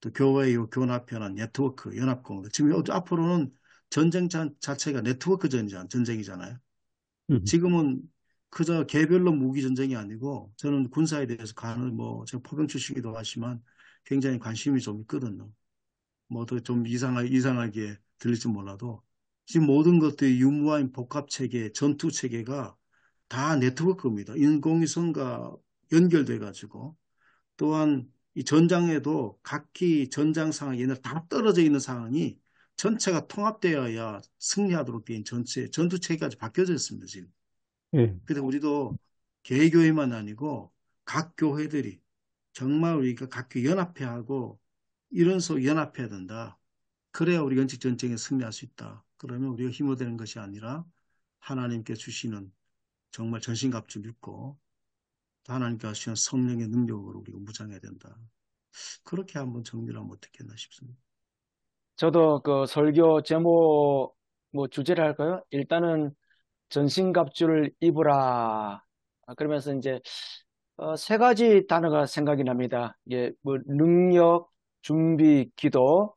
또 교회의 교납하는 네트워크, 연합 공동. 지금 앞으로는 전쟁 자체가 네트워크 전쟁이잖아요. 음, 지금은 그저 개별로 무기 전쟁이 아니고 저는 군사에 대해서 제가 포병 출신이기도 하지만 굉장히 관심이 좀 있거든요. 뭐 더 좀 이상하게 들릴지 몰라도 지금 모든 것들이 유무한 복합 체계, 전투 체계가 다 네트워크입니다. 인공위성과 연결돼 가지고 또한 이 전장에도 각기 전장 상황이 옛날 다 떨어져 있는 상황이 전체가 통합되어야 승리하도록 된 전투 체계가 바뀌어져 있습니다, 지금. 예, 근데 우리도 개교회만 아니고 각 교회들이 정말 우리가 각 교회 연합해야 하고 이런 식으로 연합해야 된다. 그래야 우리 영적 전쟁에 승리할 수 있다. 그러면 우리가 힘을 되는 것이 아니라 하나님께 주시는 정말 전신갑주 믿고 하나님께 주시는 성령의 능력으로 우리가 무장해야 된다. 그렇게 한번 정리를 하면 어떻겠나 싶습니다. 저도 그 설교 제목, 뭐 주제를 할까요? 일단은 전신갑주를 입으라. 그러면서 이제 세 가지 단어가 생각이 납니다. 이게 뭐 능력, 준비, 기도.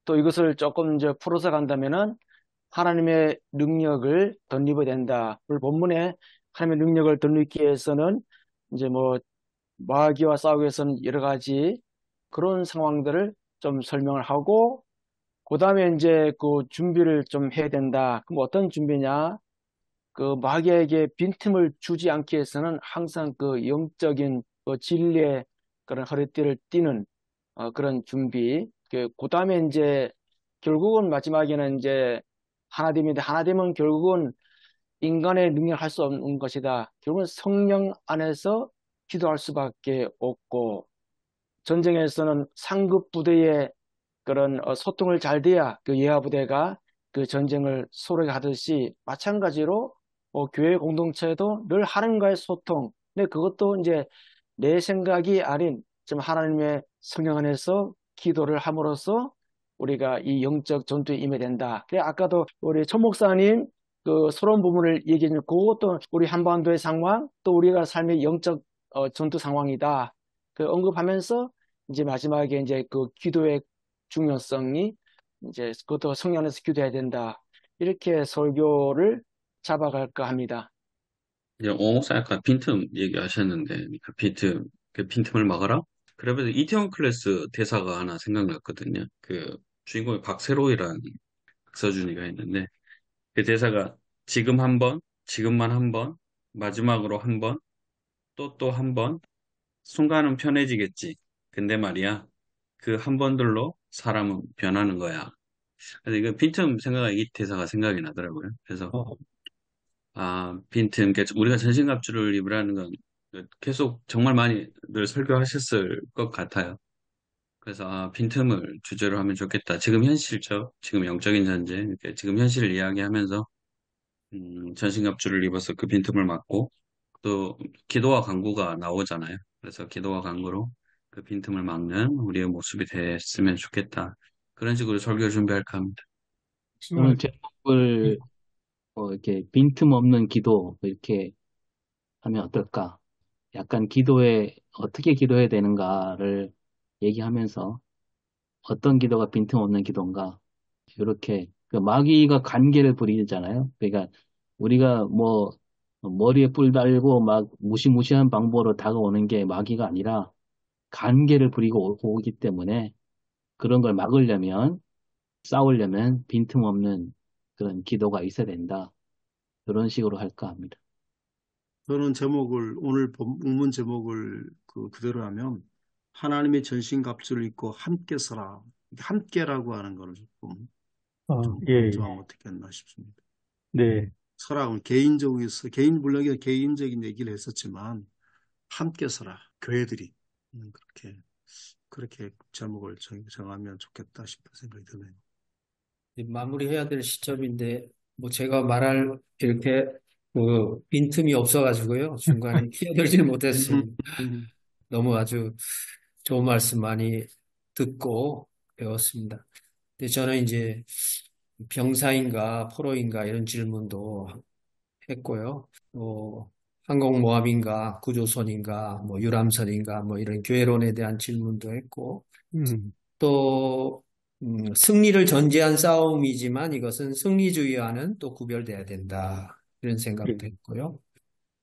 또 이것을 조금 이제 풀어서 간다면은 하나님의 능력을 덧입어야 된다. 오늘 본문에 하나님의 능력을 덧입기 위해서는 이제 뭐 마귀와 싸우기 위해서는 여러 가지 그런 상황들을 좀 설명을 하고, 그 다음에 이제 그 준비를 좀 해야 된다. 그럼 어떤 준비냐? 그 마귀에게 빈틈을 주지 않기 위해서는 항상 그 영적인 그 진리의 그런 허리띠를 띠는 그런 준비. 그 다음에 이제 결국은 마지막에는 이제 하나 됨인데, 하나 되면 결국은 인간의 능력을 할 수 없는 것이다. 결국은 성령 안에서 기도할 수밖에 없고, 전쟁에서는 상급 부대의 그런 소통을 잘 돼야 그 예하 부대가 그 전쟁을 수월하게 하듯이, 마찬가지로 교회 공동체도 늘 하나님과의 소통. 근데 그것도 이제 내 생각이 아닌 좀 하나님의 성령 안에서 기도를 함으로써 우리가 이 영적 전투에 임해야 된다. 그래 아까도 우리 천 목사님 그 서론 부분을 얘기해 준 그것도 우리 한반도의 상황, 또 우리가 삶의 영적 전투 상황이다. 그 언급하면서 이제 마지막에 이제 그 기도의 중요성이, 이제 그것도 성령 안에서 기도해야 된다. 이렇게 설교를 잡아갈까 합니다. 이제 오목사 아까 빈틈 얘기하셨는데, 그 빈틈을 막아라? 그러면서 이태원 클래스 대사가 하나 생각났거든요. 그 주인공이 박세로이라는 서준이가 있는데, 그 대사가 지금 한 번, 지금만 한 번, 마지막으로 한 번, 또 한 번, 순간은 편해지겠지. 근데 말이야, 그 한 번들로 사람은 변하는 거야. 그래서 이거 빈틈 생각이 이 대사가 생각이 나더라고요. 그래서 어, 빈틈, 그러니까 우리가 전신갑주를 입으라는 건 계속 정말 많이 늘 설교하셨을 것 같아요. 그래서 빈틈을 주제로 하면 좋겠다. 지금 현실적, 지금 영적인 전쟁, 이렇게 지금 현실을 이야기하면서 전신갑주를 입어서 그 빈틈을 막고, 또 기도와 간구가 나오잖아요. 그래서 기도와 간구로 그 빈틈을 막는 우리의 모습이 됐으면 좋겠다. 그런 식으로 설교 준비할까 합니다. 저는 질문. 제목을 이렇게 빈틈없는 기도 이렇게 하면 어떨까? 약간 기도에 어떻게 기도해야 되는가를 얘기하면서 어떤 기도가 빈틈없는 기도인가? 이렇게 그 마귀가 간계를 부리잖아요. 그러니까 우리가 뭐 머리에 뿔 달고 막 무시무시한 방법으로 다가오는 게 마귀가 아니라 간계를 부리고 오기 때문에 그런 걸 막으려면 싸우려면 빈틈없는 그런 기도가 있어야 된다. 그런 식으로 할까 합니다. 저는 오늘 본문 제목을 그대로 하면 하나님의 전신갑주를 입고 함께 서라. 함께라고 하는 거를 조금 좀 예, 강조하면 어떻겠나 싶습니다. 네, 서라, 물론 개인적인 얘기를 했었지만 함께 서라. 교회들이 그렇게 제목을 정하면 좋겠다 싶은 생각이 드네요. 마무리해야 될 시점인데, 뭐 제가 말할 이렇게 빈틈이 없어가지고요. 중간에 끼어들지는 못했습니다. 너무 아주 좋은 말씀 많이 듣고 배웠습니다. 근데 저는 이제 병사인가 포로인가 이런 질문도 했고요. 또 항공모함인가 구조선인가 뭐 유람선인가 뭐 이런 교회론에 대한 질문도 했고 또 승리를 전제한 싸움이지만 이것은 승리주의와는 또 구별돼야 된다. 이런 생각도 했고요.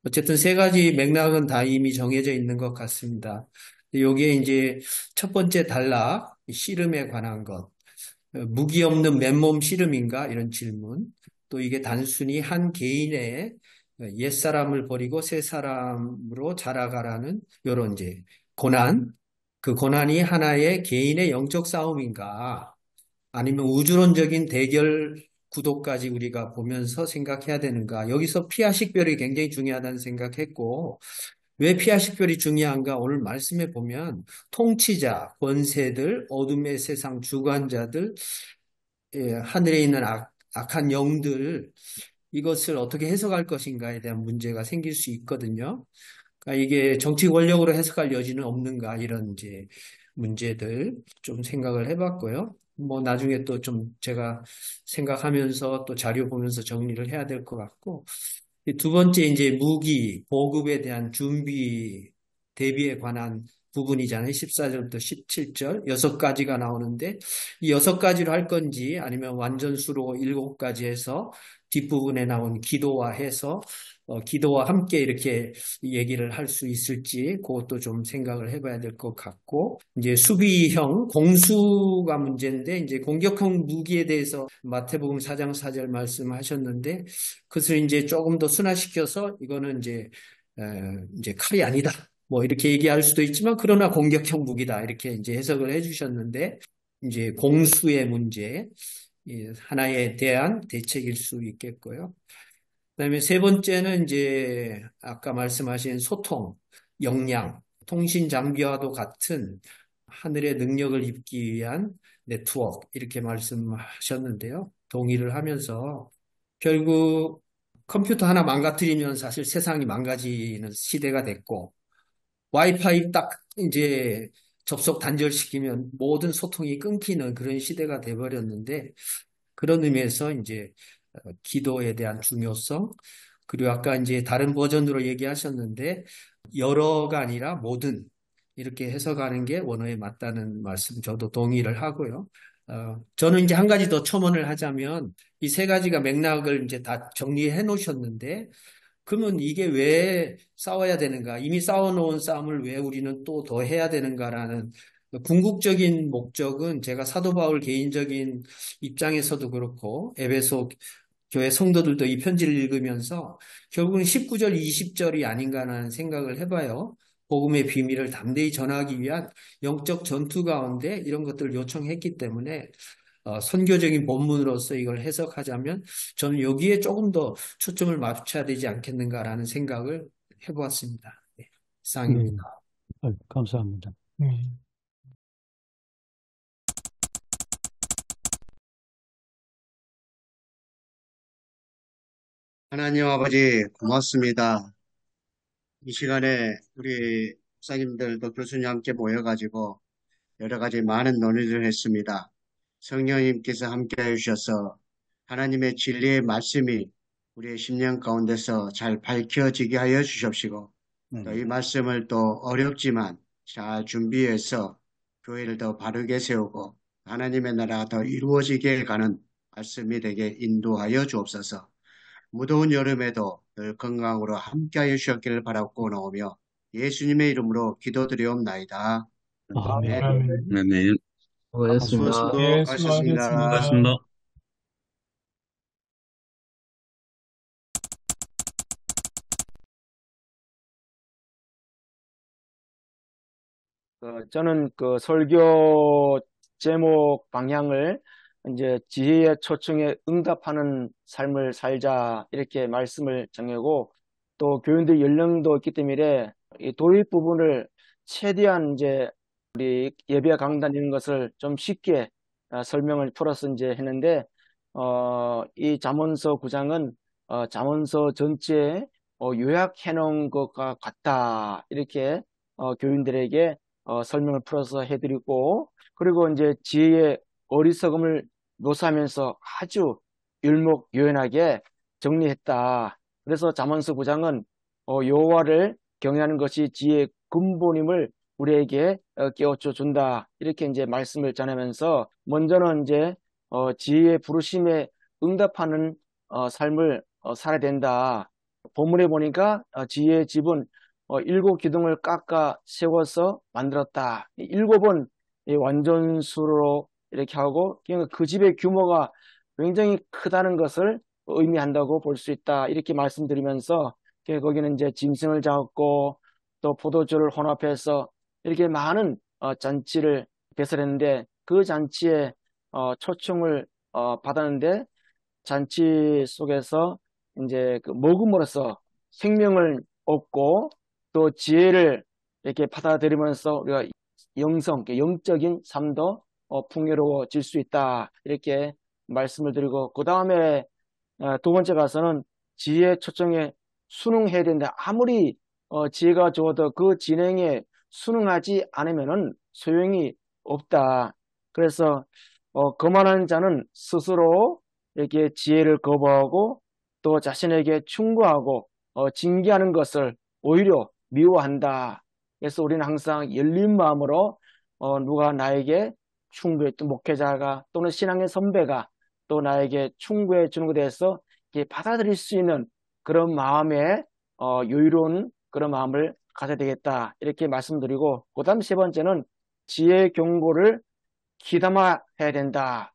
어쨌든 세 가지 맥락은 다 이미 정해져 있는 것 같습니다. 여기에 이제 첫 번째 단락, 씨름에 관한 것, 무기 없는 맨몸 씨름인가? 이런 질문. 또 이게 단순히 한 개인의 옛사람을 버리고 새 사람으로 자라가라는 이런 이제 고난, 그 고난이 하나의 개인의 영적 싸움인가? 아니면 우주론적인 대결 구도까지 우리가 보면서 생각해야 되는가? 여기서 피아 식별이 굉장히 중요하다는 생각했고, 왜 피아 식별이 중요한가? 오늘 말씀해 보면 통치자, 권세들, 어둠의 세상 주관자들, 하늘에 있는 악한 영들, 이것을 어떻게 해석할 것인가에 대한 문제가 생길 수 있거든요. 그러니까 이게 정치 권력으로 해석할 여지는 없는가 이런 이제 문제들 좀 생각을 해봤고요. 뭐 나중에 또 좀 제가 생각하면서 또 자료 보면서 정리를 해야 될 것 같고 이 두 번째 이제 무기 보급에 대한 준비 대비에 관한 부분이잖아요. 14절부터 17절 여섯 가지가 나오는데 이 여섯 가지로 할 건지 아니면 완전수로 일곱 가지 해서 뒷부분에 나온 기도와 해서 기도와 함께 이렇게 얘기를 할 수 있을지 그것도 좀 생각을 해봐야 될 것 같고 이제 수비형 공수가 문제인데 이제 공격형 무기에 대해서 마태복음 4장 4절 말씀하셨는데 그것을 이제 조금 더 순화시켜서 이거는 이제 칼이 아니다. 뭐 이렇게 얘기할 수도 있지만 그러나 공격형 무기다. 이렇게 이제 해석을 해주셨는데 이제 공수의 문제 하나에 대한 대책일 수 있겠고요. 그다음에 세 번째는 이제 아까 말씀하신 소통, 역량, 통신 장비와도 같은 하늘의 능력을 입기 위한 네트워크 이렇게 말씀하셨는데요. 동의를 하면서 결국 컴퓨터 하나 망가뜨리면 사실 세상이 망가지는 시대가 됐고 와이파이 딱 이제 접속 단절시키면 모든 소통이 끊기는 그런 시대가 돼버렸는데 그런 의미에서 이제 기도에 대한 중요성 그리고 아까 이제 다른 버전으로 얘기하셨는데 여러가 아니라 모든 이렇게 해석하는 게 원어에 맞다는 말씀 저도 동의를 하고요. 저는 이제 한 가지 더 첨언을 하자면 이 세 가지가 맥락을 이제 다 정리해 놓으셨는데 그러면 이게 왜 싸워야 되는가? 이미 싸워놓은 싸움을 왜 우리는 또 더 해야 되는가라는 궁극적인 목적은 제가 사도 바울 개인적인 입장에서도 그렇고 에베소 교회 성도들도 이 편지를 읽으면서 결국은 19절, 20절이 아닌가라는 생각을 해봐요. 복음의 비밀을 담대히 전하기 위한 영적 전투 가운데 이런 것들을 요청했기 때문에 선교적인 본문으로서 이걸 해석하자면 저는 여기에 조금 더 초점을 맞춰야 되지 않겠는가라는 생각을 해보았습니다. 네, 네, 이상입니다. 감사합니다. 하나님 아버지 고맙습니다. 이 시간에 우리 목사님들도 교수님 함께 모여가지고 여러 가지 많은 논의를 했습니다. 성령님께서 함께해 주셔서 하나님의 진리의 말씀이 우리의 심령 가운데서 잘 밝혀지게 하여 주십시고 또 이 말씀을 또 어렵지만 잘 준비해서 교회를 더 바르게 세우고 하나님의 나라가 더 이루어지게 가는 말씀이 되게 인도하여 주옵소서. 무더운 여름에도 늘 건강으로 함께하여 주셨기를 바라고 나오며 예수님의 이름으로 기도드리옵나이다. 아멘. 아멘. 네, 수고하셨습니다. 수고하셨습니다. 수고하셨습니다. 저는 그 설교 제목 방향을 이제 지혜의 초청에 응답하는 삶을 살자 이렇게 말씀을 정하고 또 교인들 연령도 있기 때문에 이 도입 부분을 최대한 이제 우리 예배 강단 이런 것을 좀 쉽게 설명을 풀어서 이제 했는데 이 잠언서 9장은 잠언서 전체에 요약해 놓은 것과 같다 이렇게 교인들에게 설명을 풀어서 해드리고 그리고 이제 지혜의 어리석음을 묘사하면서 아주 일목요연하게 정리했다. 그래서 잠언서 9장은 여호와를 경외하는 것이 지혜의 근본임을 우리에게 깨우쳐 준다. 이렇게 이제 말씀을 전하면서 먼저는 이제 지혜의 부르심에 응답하는 삶을 살아야 된다. 본문에 보니까 지혜의 집은 일곱 기둥을 깎아 세워서 만들었다. 일곱은 완전수로 이렇게 하고 그러니까 그 집의 규모가 굉장히 크다는 것을 의미한다고 볼 수 있다. 이렇게 말씀드리면서 거기는 이제 짐승을 잡고 또 포도주를 혼합해서 이렇게 많은 잔치를 배설했는데 그 잔치에 초청을 받았는데 잔치 속에서 이제 그 먹음으로써 생명을 얻고 또 지혜를 이렇게 받아들이면서 우리가 영적인 삶도 풍요로워질 수 있다. 이렇게 말씀을 드리고 그 다음에 두 번째 가서는 지혜 초청에 순응해야 된다. 아무리 지혜가 좋아도 그 진행에 순응하지 않으면은 소용이 없다. 그래서 거만한 자는 스스로 이렇게 지혜를 거부하고 또 자신에게 충고하고 징계하는 것을 오히려 미워한다. 그래서 우리는 항상 열린 마음으로 누가 나에게 충고해 또 목회자가 또는 신앙의 선배가 또 나에게 충고해 주는 것에 대해서 이렇게 받아들일 수 있는 그런 마음에 여유로운 그런 마음을 가져야 되겠다. 이렇게 말씀드리고 그다음 세 번째는 지혜 경고를 귀담아야 된다.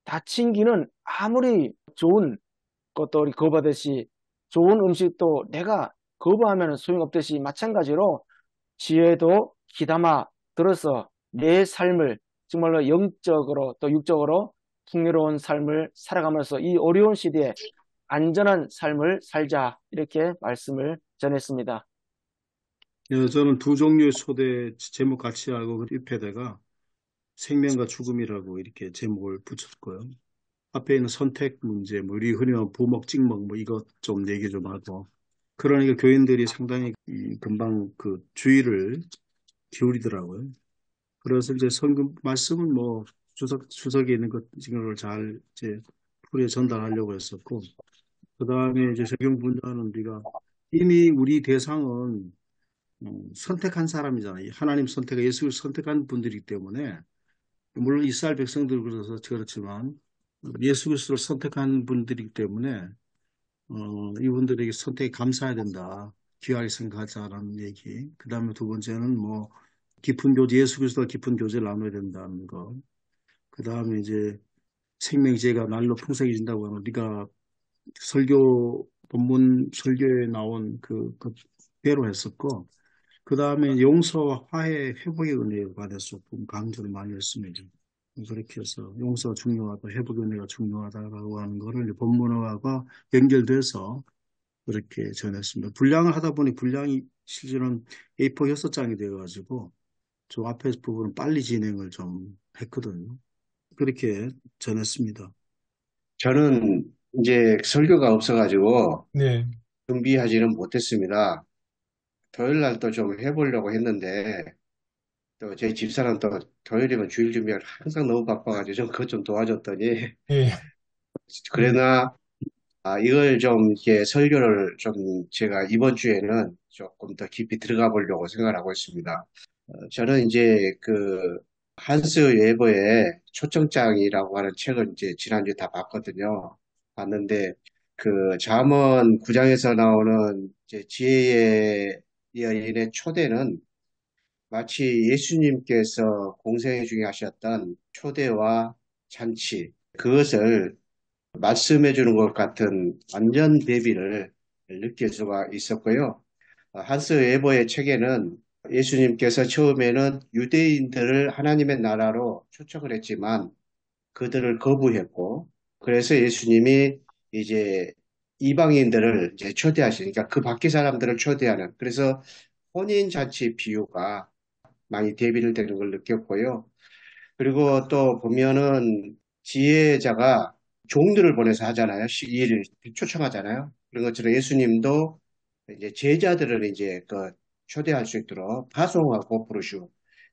다친 귀는 아무리 좋은 것도 우리 거부하듯이 좋은 음식도 내가 거부하면 소용없듯이 마찬가지로 지혜도 귀담아 들어서 내 삶을 정말로 영적으로 또 육적으로 풍요로운 삶을 살아가면서 이 어려운 시대에 안전한 삶을 살자 이렇게 말씀을 전했습니다. 예, 저는 두 종류의 소대 제목 같이 알고 그 1패대가 생명과 죽음이라고 이렇게 제목을 붙였고요. 앞에 있는 선택 문제, 뭐 우리 흔히 말하는 부먹, 찍먹, 뭐 이것 좀 얘기 좀 하고. 그러니까 교인들이 상당히 금방 그 주의를 기울이더라고요. 그래서 이제 성경 말씀은 뭐 주석에 있는 것 이걸 잘 이제 풀에 전달하려고 했었고, 그 다음에 이제 적용 분야는 우리가 이미 우리 대상은 선택한 사람이잖아요. 하나님 선택, 예수를 선택한 분들이기 때문에 물론 이스라엘 백성들 그래서 그렇지만 예수 그리스도를 선택한 분들이기 때문에 이분들에게 선택에 감사해야 된다. 귀하게 생각하자라는 얘기. 그 다음에 두 번째는 뭐 깊은 교제, 예수 그리스도와 깊은 교제를 나눠야 된다는 거. 그 다음에 이제 생명제가 날로 풍성해진다고 하는 우리가 설교 본문 설교에 나온 그대로 했었고, 그 다음에 용서와 화해, 회복의 은혜에 관해서 좀 강조를 많이 했습니다. 그렇게 해서 용서가 중요하다, 회복의 은혜가 중요하다라고 하는 거를 이제 본문화가 연결돼서 그렇게 전했습니다. 분량을 하다 보니 분량이 실제로는 A4 6장이 되어가지고 저 앞에 부분은 빨리 진행을 좀 했거든요. 그렇게 전했습니다. 저는 이제 설교가 없어가지고 네, 준비하지는 못했습니다. 토요일 날 또 좀 해보려고 했는데 또 제 집사람 또 토요일이면 주일 준비를 항상 너무 바빠가지고 좀 그것 좀 도와줬더니 예, 그러나 이걸 좀 이렇게 설교를 좀 제가 이번 주에는 조금 더 깊이 들어가 보려고 생각을 하고 있습니다. 저는 이제 그 한스 웨버의 초청장이라고 하는 책을 이제 지난주에 다 봤거든요. 봤는데 그 잠언 9장에서 나오는 이제 지혜의 여인의 초대는 마치 예수님께서 공생애 중에 하셨던 초대와 잔치 그것을 말씀해 주는 것 같은 완전 대비를 느낄 수가 있었고요. 한스 웨버의 책에는 예수님께서 처음에는 유대인들을 하나님의 나라로 초청을 했지만 그들을 거부했고 그래서 예수님이 이제 이방인들을 이제 초대하시니까 그 밖의 사람들을 초대하는 그래서 혼인잔치 비유가 많이 대비를 되는 걸 느꼈고요. 그리고 또 보면은 지혜자가 종들을 보내서 하잖아요. 이 일을 초청하잖아요. 그런 것처럼 예수님도 이제 제자들을 이제 초대할 수 있도록 파송하고 부르시고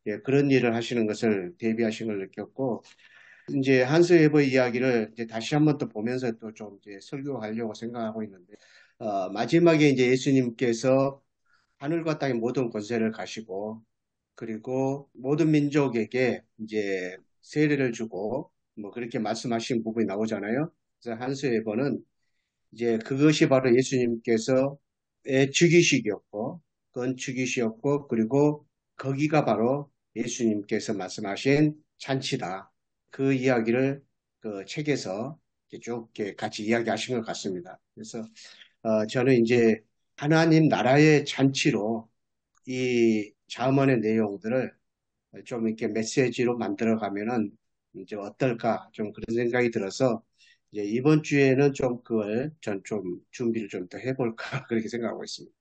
예, 그런 일을 하시는 것을 대비하신 걸 느꼈고 이제 한스웨버의 이야기를 이제 다시 한번 또 보면서 또 좀 이제 설교하려고 생각하고 있는데, 마지막에 이제 예수님께서 하늘과 땅의 모든 권세를 가시고, 그리고 모든 민족에게 이제 세례를 주고, 뭐 그렇게 말씀하신 부분이 나오잖아요. 그래서 한스웨버는 이제 그것이 바로 예수님께서의 즉위식이었고, 그건 즉위식이었고, 그리고 거기가 바로 예수님께서 말씀하신 잔치다. 그 이야기를 그 책에서 이렇게 쭉 이렇게 같이 이야기하신 것 같습니다. 그래서 저는 이제 하나님 나라의 잔치로 이 잠언의 내용들을 좀 이렇게 메시지로 만들어 가면은 이제 어떨까 좀 그런 생각이 들어서 이제 이번 주에는 좀 그걸 전 좀 준비를 좀 더 해볼까 그렇게 생각하고 있습니다.